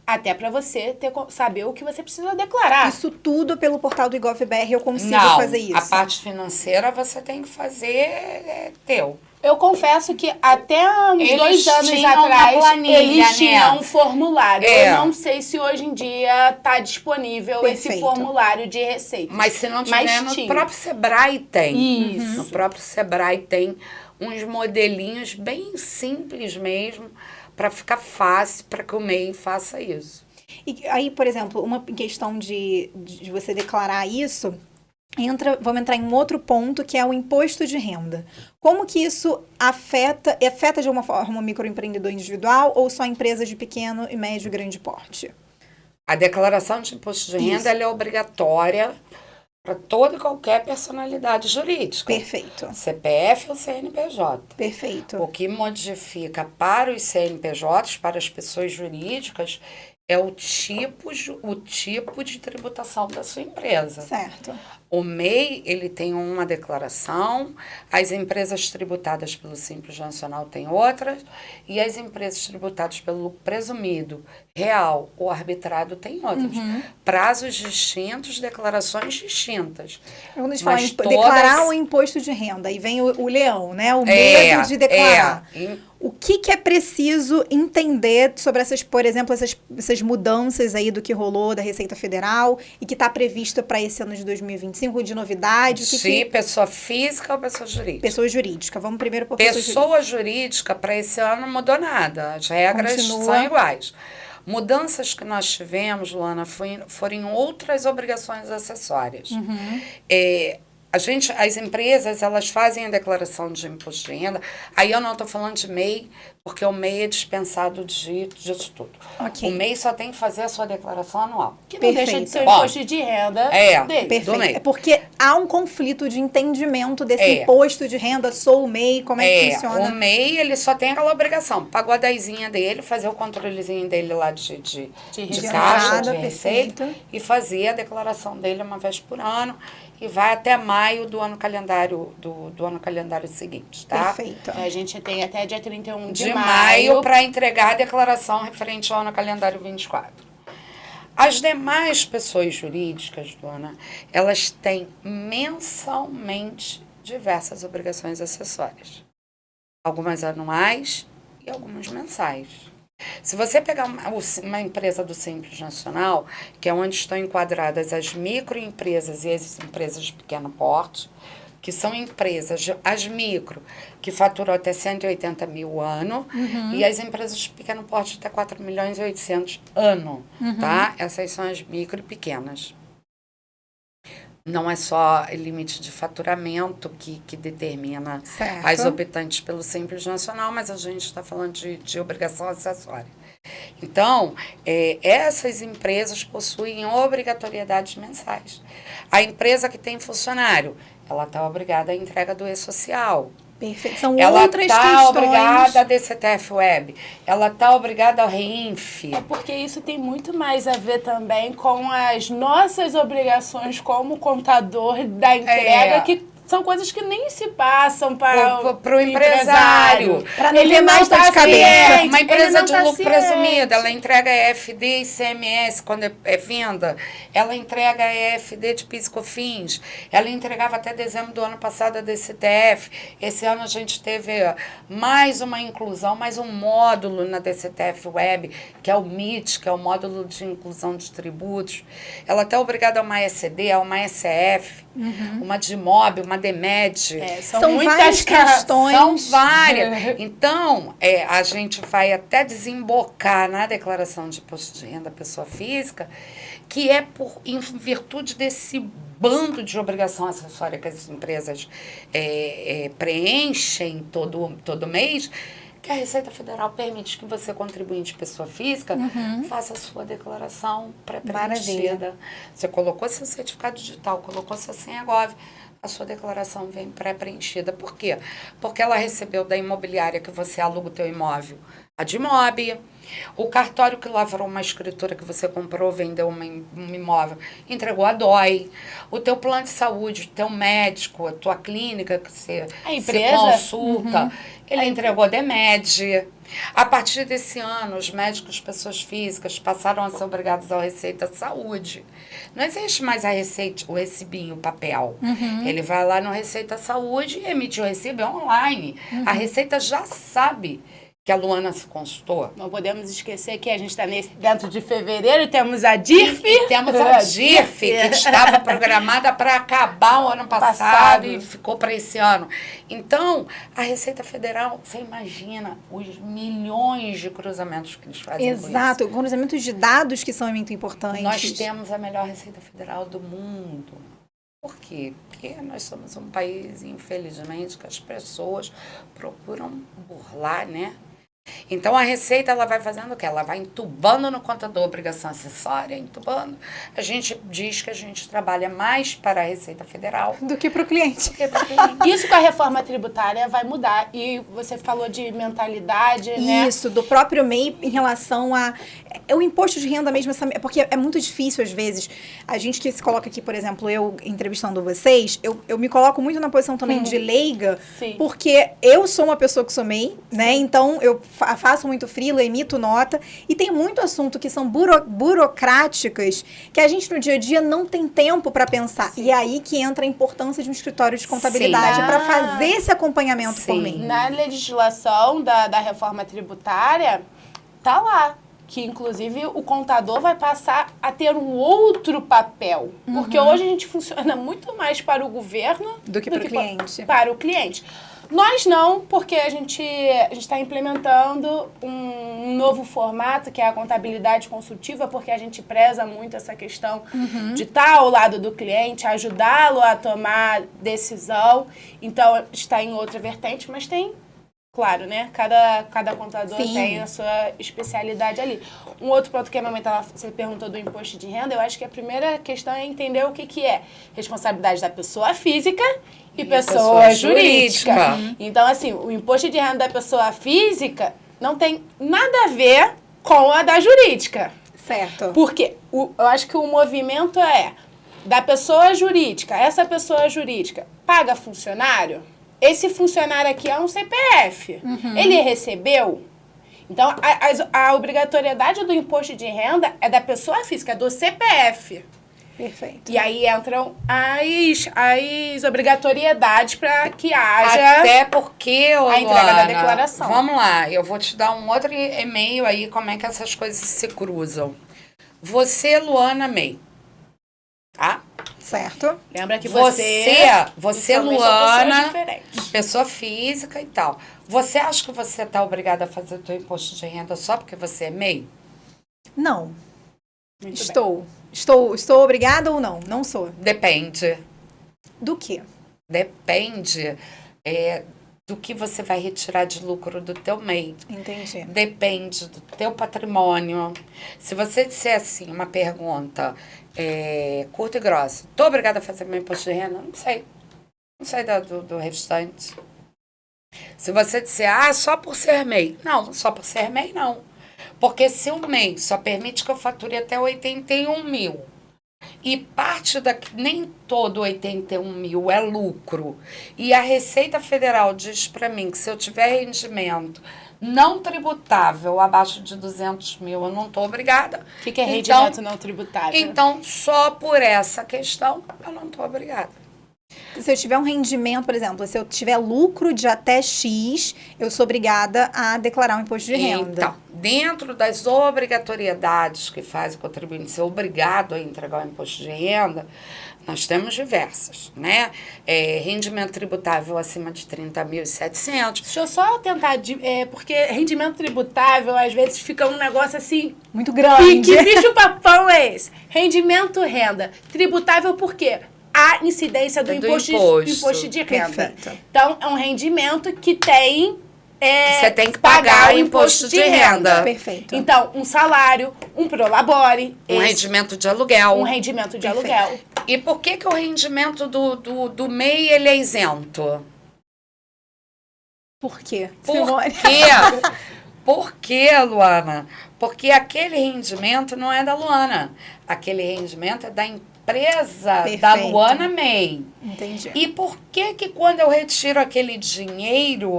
Até para você saber o que você precisa declarar. Isso tudo pelo portal do IGOV.br eu consigo fazer isso? A parte financeira você tem que fazer teu. Eu confesso que até uns 2 anos tinham uma atrás, planilha, eles tinham um formulário. É. Eu não sei se hoje em dia está disponível esse formulário de receita. Mas se não tiver, no próprio Sebrae tem. Isso. No próprio Sebrae tem uns modelinhos bem simples mesmo, para ficar fácil, para que o MEI faça isso. E aí, por exemplo, uma questão de você declarar isso... Vamos entrar em um outro ponto, que é o imposto de renda. Como que isso afeta de alguma forma o microempreendedor individual ou só empresas de pequeno e médio e grande porte? A declaração de imposto de renda ela é obrigatória para toda e qualquer personalidade jurídica. Perfeito. CPF ou CNPJ. Perfeito. O que modifica para os CNPJs, para as pessoas jurídicas, é o tipo de tributação da sua empresa. Certo. O MEI, ele tem uma declaração, as empresas tributadas pelo Simples Nacional têm outras, e as empresas tributadas pelo presumido, real ou arbitrado têm outras. Prazos distintos, declarações distintas. Quando a gente fala em declarar o imposto de renda, aí vem o leão, né? O medo de declarar. O que é preciso entender sobre por exemplo, essas mudanças aí do que rolou da Receita Federal e que está prevista para esse ano de 2025, de novidade? Pessoa física ou pessoa jurídica? Pessoa jurídica. Vamos primeiro por pessoa jurídica. Para esse ano não mudou nada. As regras são iguais. Mudanças que nós tivemos, Luana, foram em outras obrigações acessórias. As empresas, elas fazem a declaração de imposto de renda. Aí eu não estou falando de MEI, porque o MEI é dispensado disso tudo. Okay. O MEI só tem que fazer a sua declaração anual. Que não deixa de ser o imposto de renda dele. Perfeito. É porque há um conflito de entendimento desse imposto de renda, sou o MEI, como é que funciona? O MEI, ele só tem aquela obrigação. Pagou a 10zinha dele, fazer o controlezinho dele lá de caixa, de receita, e fazer a declaração dele uma vez por ano. E vai até maio do ano calendário do ano calendário seguinte, tá? Perfeito. A gente tem até dia 31 de maio para entregar a declaração referente ao ano calendário 24. As demais pessoas jurídicas, Luana, elas têm mensalmente diversas obrigações acessórias. Algumas anuais e algumas mensais. Se você pegar uma empresa do Simples Nacional, que é onde estão enquadradas as microempresas e as empresas de pequeno porte, que são empresas, as micro, que faturam até 180 mil ano, e as empresas de pequeno porte até 4 milhões e 800 ano, tá? Essas são as micro e pequenas. Não é só limite de faturamento que determina as optantes pelo Simples Nacional, mas a gente está falando de obrigação acessória. Então, essas empresas possuem obrigatoriedades mensais. A empresa que tem funcionário, ela está obrigada à entrega do e-social. Perfeito. São ela outras tá questões. Obrigada a DCTF Web. Ela está obrigada ao REINF. É porque isso tem muito mais a ver também com as nossas obrigações como contador da entrega, que são coisas que nem se passam para o empresário. Para não ter mais dor de cabeça. Uma empresa de lucro presumido, ela entrega EFD e ICMS quando é venda. Ela entrega EFD de PIS e COFINS. Ela entregava até dezembro do ano passado a DCTF. Esse ano a gente teve mais uma inclusão, mais um módulo na DCTF Web, que é o MIT, que é o módulo de inclusão de tributos. Ela está obrigada a uma ECD, a uma ECF, uma DIMOB, uma DEMED. São várias questões. São várias. Então, a gente vai até desembocar na declaração de imposto de renda da pessoa física, que é em virtude desse bando de obrigação acessória que as empresas preenchem todo mês, que a Receita Federal permite que você, contribuinte pessoa física, faça a sua declaração pré-preenchida. Você colocou seu certificado digital, colocou sua senha Gov, a sua declaração vem pré-preenchida. Por quê? Porque ela recebeu da imobiliária que você aluga o teu imóvel, a DIMOB, o cartório que lavrou uma escritura que você comprou, vendeu um imóvel, entregou a DOI, o teu plano de saúde, o teu médico, a tua clínica que você consulta, ele entregou a DEMED. A partir desse ano, os médicos, pessoas físicas, passaram a ser obrigados ao Receita Saúde. Não existe mais o recibinho, o papel. Ele vai lá no Receita Saúde e emite o recibo online. A Receita já sabe que a Luana se consultou. Não podemos esquecer que a gente está dentro de fevereiro, temos a DIRF. E temos a DIRF, que estava programada para acabar o ano passado e ficou para esse ano. Então, a Receita Federal, você imagina os milhões de cruzamentos que eles fazem. Exato, cruzamentos de dados que são muito importantes. Nós temos a melhor Receita Federal do mundo. Por quê? Porque nós somos um país, infelizmente, que as pessoas procuram burlar, né? Então, a Receita, ela vai fazendo o quê? Ela vai entubando no contador obrigação acessória, entubando. A gente diz que a gente trabalha mais para a Receita Federal do que para o cliente. Isso com a reforma tributária vai mudar. E você falou de mentalidade, né? Isso, do próprio MEI em relação a... o imposto de renda mesmo, porque é muito difícil às vezes. A gente que se coloca aqui, por exemplo, eu entrevistando vocês, eu me coloco muito na posição também de leiga, porque eu sou uma pessoa que sou MEI, né? Então, eu faço muito freela, emito nota, e tem muito assunto que são burocráticas que a gente no dia a dia não tem tempo para pensar. E é aí que entra a importância de um escritório de contabilidade para fazer esse acompanhamento por mim. Na legislação da reforma tributária, tá lá que, inclusive, o contador vai passar a ter um outro papel. Porque hoje a gente funciona muito mais para o governo do que para o cliente. Para o cliente. Nós não, porque a gente está implementando um novo formato, que é a contabilidade consultiva, porque a gente preza muito essa questão de estar ao lado do cliente, ajudá-lo a tomar decisão. Então, está em outra vertente, mas tem, claro, né? Cada contador tem a sua especialidade ali. Um outro ponto que a mamãe você perguntou do imposto de renda, eu acho que a primeira questão é entender o que é responsabilidade da pessoa física e pessoa jurídica. Então, assim, o imposto de renda da pessoa física não tem nada a ver com a da jurídica. Certo. Porque eu acho que o movimento é da pessoa jurídica. Essa pessoa jurídica paga funcionário? Esse funcionário aqui é um CPF. Ele recebeu? Então, a obrigatoriedade do imposto de renda é da pessoa física, do CPF. Perfeito. E aí entram as obrigatoriedades para que haja até porque, a entrega da declaração. Vamos lá, eu vou te dar um outro e-mail aí, como é que essas coisas se cruzam. Você, Luana May, tá? Certo. Lembra que você Luana, pessoa, pessoa física e tal. Você acha que você está obrigada a fazer o seu imposto de renda só porque você é MEI? Não. Muito Estou obrigada ou não? Não sou. Depende. Do quê? Depende do que você vai retirar de lucro do teu MEI. Entendi. Depende do teu patrimônio. Se você disser assim, uma pergunta curta e grossa, estou obrigada a fazer meu imposto de renda? Não sei. Não sei do restante. Se você disser, só por ser MEI. Não, só por ser MEI, não. Porque se o MEI só permite que eu fature até 81 mil, e parte nem todo 81 mil é lucro, e a Receita Federal diz para mim que se eu tiver rendimento não tributável abaixo de 200 mil, eu não estou obrigada. O que é rendimento não tributável? Então, só por essa questão, eu não estou obrigada. Se eu tiver um rendimento, por exemplo, se eu tiver lucro de até X, eu sou obrigada a declarar um imposto de renda. Então, dentro das obrigatoriedades que faz o contribuinte ser obrigado a entregar o imposto de renda, nós temos diversas, né? Rendimento tributável acima de 30.700. Deixa eu só tentar, porque rendimento tributável, às vezes, fica um negócio assim... Muito grande. Que bicho papão é esse? Rendimento renda. Tributável por quê? A incidência do imposto de renda. Perfeito. Então, é um rendimento que tem... você tem que pagar o imposto de renda. Perfeito. Então, um salário, um prolabore. Rendimento de aluguel. Um rendimento de aluguel. E por que o rendimento do MEI ele é isento? Por quê? Por quê, Luana? Porque aquele rendimento não é da Luana. Aquele rendimento é da empresa da Luana MEI. Entendi. E por que quando eu retiro aquele dinheiro,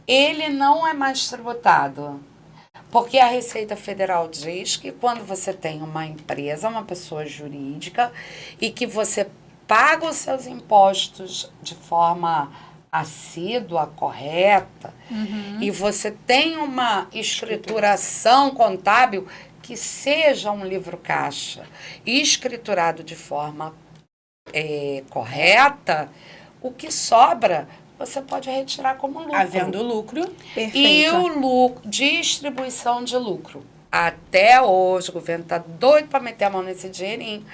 ele não é mais tributado? Porque a Receita Federal diz que quando você tem uma empresa, uma pessoa jurídica, e que você paga os seus impostos de forma assídua, correta, e você tem uma escrituração contábil que seja um livro caixa escriturado de forma correta, o que sobra você pode retirar como lucro. Havendo lucro. Perfeito. E o lucro, distribuição de lucro. Até hoje, o governo está doido para meter a mão nesse dinheirinho,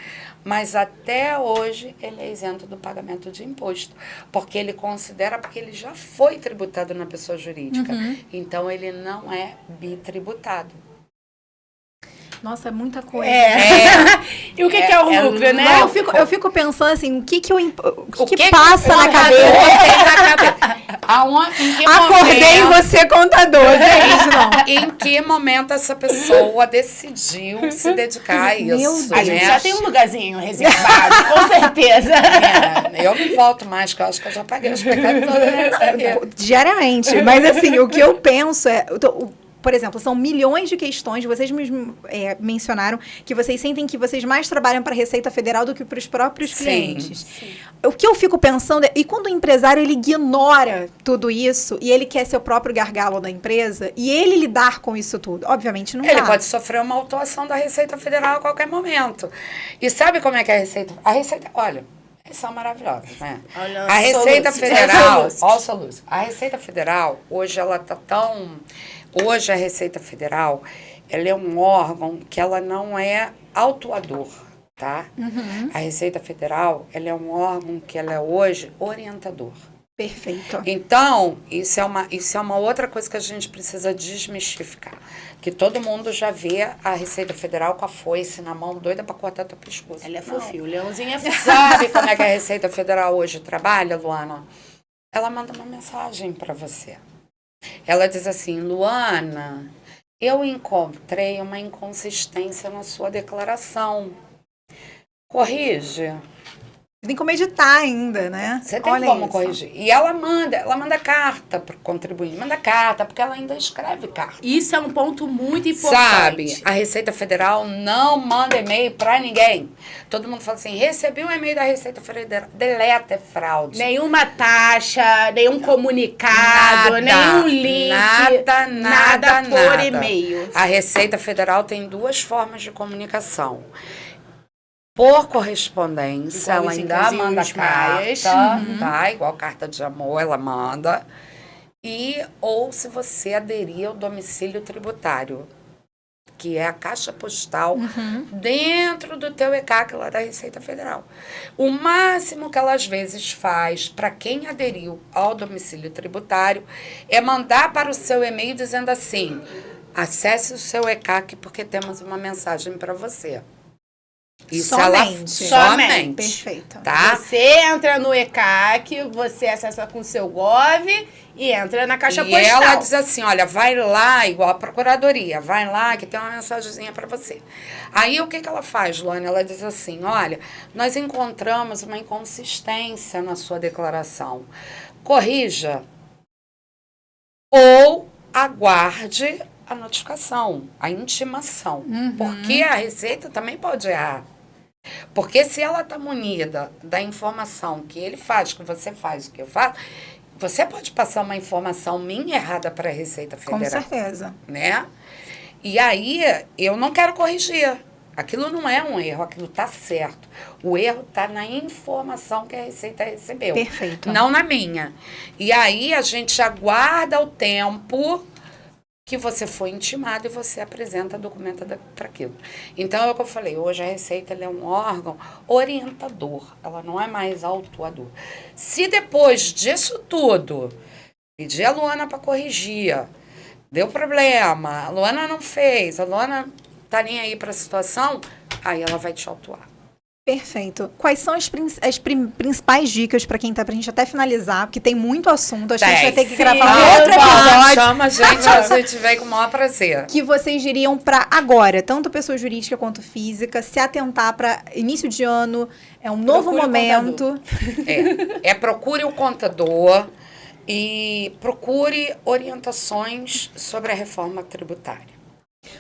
mas até hoje ele é isento do pagamento de imposto, porque ele considera, porque ele já foi tributado na pessoa jurídica, então ele não é bitributado. Nossa, é muita coisa. E o que é o lucro, né? Eu fico pensando assim, o que passa na cabeça? Acordei em você, contador, gente, não. Em que momento essa pessoa decidiu se dedicar a isso? A gente já tem um lugarzinho reservado, com certeza. Eu não volto mais, que eu acho que eu já paguei os pecados todos. Diariamente. Mas assim, o que eu penso é... Por exemplo, são milhões de questões, vocês mencionaram que vocês sentem que vocês mais trabalham para a Receita Federal do que para os próprios clientes. Sim. O que eu fico pensando e quando o empresário ele ignora tudo isso e ele quer ser o próprio gargalo da empresa e ele lidar com isso tudo, obviamente não dá. Ele pode sofrer uma autuação da Receita Federal a qualquer momento. E sabe como é que é a Receita? A Receita, olha, eles são maravilhosos, né? Olha, a Receita Federal, a Receita Federal, hoje ela tá tão... Hoje a Receita Federal, ela é um órgão que ela não é autuador, tá? A Receita Federal, ela é um órgão que ela é hoje orientador. Perfeito. Então, isso é uma outra coisa que a gente precisa desmistificar. Que todo mundo já vê a Receita Federal com a foice na mão, doida para cortar teu pescoço. Ela é fofinho, o leãozinho é fofinho. Sabe como é que a Receita Federal hoje trabalha, Luana? Ela manda uma mensagem para você. Ela diz assim, Luana, eu encontrei uma inconsistência na sua declaração. Corrige. Tem como editar ainda, né? Você tem Olha como isso. corrigir. E ela manda carta para o contribuinte, manda carta, porque ela ainda escreve carta. Isso é um ponto muito importante. Sabe, a Receita Federal não manda e-mail para ninguém. Todo mundo fala assim, recebi um e-mail da Receita Federal, deleta, é fraude. Nenhuma taxa, nenhum comunicado, nenhum link. Nada por e-mail. A Receita Federal tem 2 formas de comunicação. Por correspondência, Igual ela os ainda Incas e manda os carta, maias. tá? Igual carta de amor, ela manda. Ou se você aderir ao domicílio tributário, que é a caixa postal dentro do teu ECAC lá da Receita Federal. O máximo que ela às vezes faz para quem aderiu ao domicílio tributário é mandar para o seu e-mail dizendo assim, acesse o seu ECAC porque temos uma mensagem para você. Isso somente. Perfeito. Tá? Você entra no ECAC, você acessa com o seu Gov e entra na caixa postal. E ela diz assim, olha, vai lá, igual a procuradoria, vai lá que tem uma mensagenzinha para você. Aí o que ela faz, Luana? Ela diz assim, olha, nós encontramos uma inconsistência na sua declaração. Corrija ou aguarde a notificação, a intimação. Porque a Receita também pode errar. Porque se ela está munida da informação que ele faz, que você faz, que eu faço, você pode passar uma informação minha errada para a Receita Federal. Com certeza. Né? E aí, eu não quero corrigir. Aquilo não é um erro, aquilo está certo. O erro está na informação que a Receita recebeu. Perfeito. Não na minha. E aí, a gente aguarda o tempo que você foi intimado e você apresenta a documento para aquilo. Então, é o que eu falei, hoje a Receita ela é um órgão orientador, ela não é mais autuador. Se depois disso tudo, pedir a Luana para corrigir, deu problema, a Luana não fez, a Luana tá nem aí para a situação, aí ela vai te autuar. Perfeito. Quais são as principais dicas para quem tá, pra gente até finalizar, porque tem muito assunto, acho que a gente vai ter que gravar um outro episódio. Chama a gente vem com o maior prazer. Que vocês diriam para agora, tanto pessoa jurídica quanto física, se atentar para início de ano, é um novo momento. Procure o contador e procure orientações sobre a reforma tributária.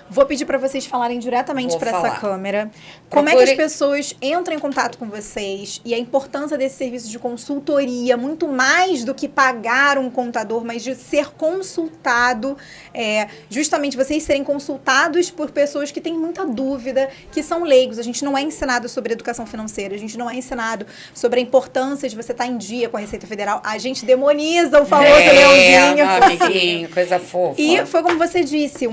Vou pedir para vocês falarem diretamente para essa câmera. Como é que as pessoas entram em contato com vocês e a importância desse serviço de consultoria, muito mais do que pagar um contador, mas de ser consultado, justamente vocês serem consultados por pessoas que têm muita dúvida, que são leigos. A gente não é ensinado sobre educação financeira, a gente não é ensinado sobre a importância de você estar em dia com a Receita Federal. A gente demoniza o famoso leãozinho. Amiguinho, coisa fofa. E foi como você disse,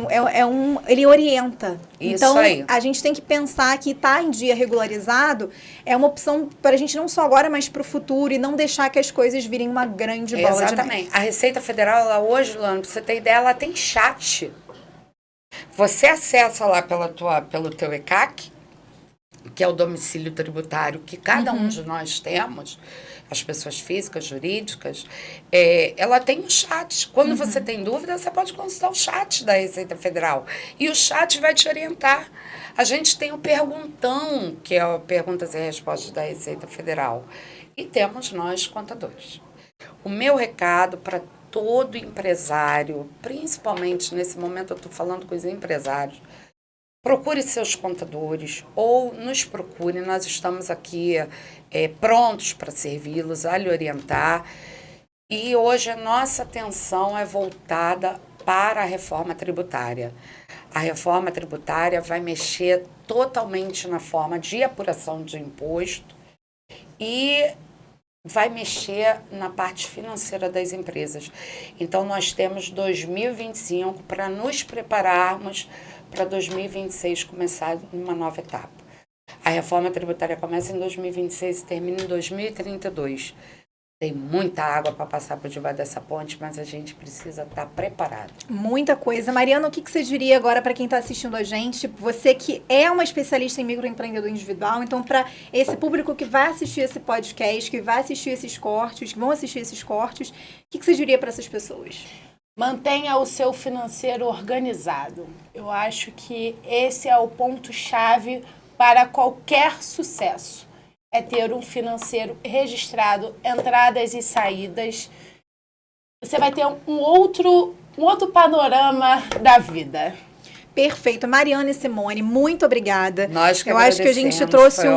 ele orienta. Isso então, aí. A gente tem que pensar que estar em dia regularizado é uma opção para a gente não só agora, mas para o futuro e não deixar que as coisas virem uma grande bola de neve. Exatamente. A Receita Federal, ela hoje, Luana, para você ter ideia, ela tem chat. Você acessa lá pelo teu ECAC, que é o domicílio tributário que cada um de nós temos, as pessoas físicas, jurídicas, ela tem um chat. Quando você tem dúvida, você pode consultar o chat da Receita Federal. E o chat vai te orientar. A gente tem o Perguntão, que é o Perguntas e Respostas da Receita Federal. E temos nós, contadores. O meu recado para todo empresário, principalmente nesse momento eu estou falando com os empresários, procure seus contadores ou nos procure, nós estamos aqui prontos para servi-los, a lhe orientar. E hoje a nossa atenção é voltada para a reforma tributária. A reforma tributária vai mexer totalmente na forma de apuração de imposto e vai mexer na parte financeira das empresas. Então, nós temos 2025 para nos prepararmos para 2026 começar uma nova etapa. A reforma tributária começa em 2026 e termina em 2032. Tem muita água para passar por debaixo dessa ponte, mas a gente precisa estar preparado. Muita coisa. Mariana, o que você diria agora para quem está assistindo a gente? Você que é uma especialista em microempreendedor individual, então para esse público que vai assistir esse podcast, que vai assistir esses cortes, que vão assistir esses cortes, o que você diria para essas pessoas? Mantenha o seu financeiro organizado. Eu acho que esse é o ponto-chave para qualquer sucesso. é ter um financeiro registrado, entradas e saídas. Você vai ter um outro panorama da vida. Perfeito. Mariana e Simone, muito obrigada. Nós que Eu acho que a gente trouxe foi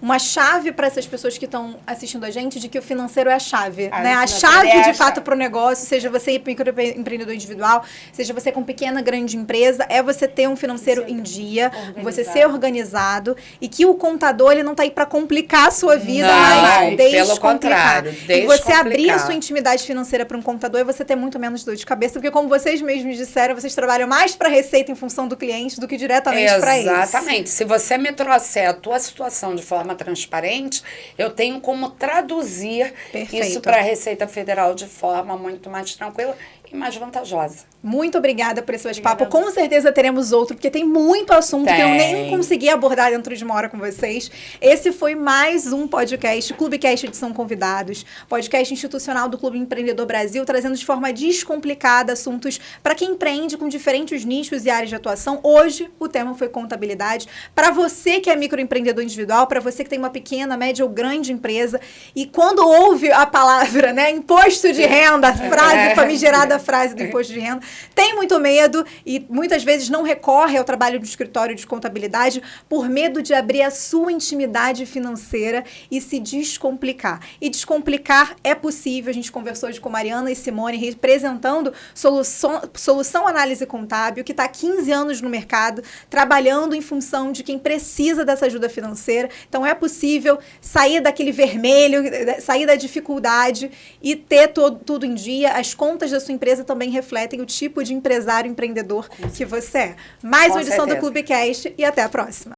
uma chave para essas pessoas que estão assistindo a gente de que o financeiro é a chave, né? A financeira chave é a de fato chave. para o negócio, seja você microempreendedor individual, seja você com pequena, grande empresa, é você ter um financeiro em dia, você ser organizado e que o contador ele não está aí para complicar a sua vida, Não, mas pelo descomplicar. contrário, E você abrir a descomplicar. sua intimidade financeira para um contador e você ter muito menos dor de cabeça, porque como vocês mesmos disseram, vocês trabalham mais para a receita em função do cliente do que diretamente para eles. Exatamente. Se você me trouxer a tua situação de forma transparente, eu tenho como traduzir Perfeito. isso para a Receita Federal de forma muito mais tranquila e mais vantajosa. Muito obrigada por esse bate-papo. Com certeza teremos outro, porque tem muito assunto que eu nem consegui abordar dentro de uma hora com vocês. Esse foi mais um podcast, Clubecast Edição Convidados, podcast institucional do Clube Empreendedor Brasil, trazendo de forma descomplicada assuntos para quem empreende com diferentes nichos e áreas de atuação. Hoje, o tema foi contabilidade. Para você que é microempreendedor individual, para você que tem uma pequena, média ou grande empresa, e quando ouve a palavra, né, imposto de renda, a frase, famigerada frase do imposto de renda, tem muito medo e muitas vezes não recorre ao trabalho do escritório de contabilidade por medo de abrir a sua intimidade financeira e se descomplicar. E descomplicar é possível. A gente conversou hoje com Mariana e Simone, representando Solução Análise Contábil, que está há 15 anos no mercado, trabalhando em função de quem precisa dessa ajuda financeira. Então, é possível sair daquele vermelho, sair da dificuldade e ter tudo em dia. As contas da sua empresa também refletem o tipo de empresário, empreendedor que você é. Mais uma edição do Clubecast e até a próxima.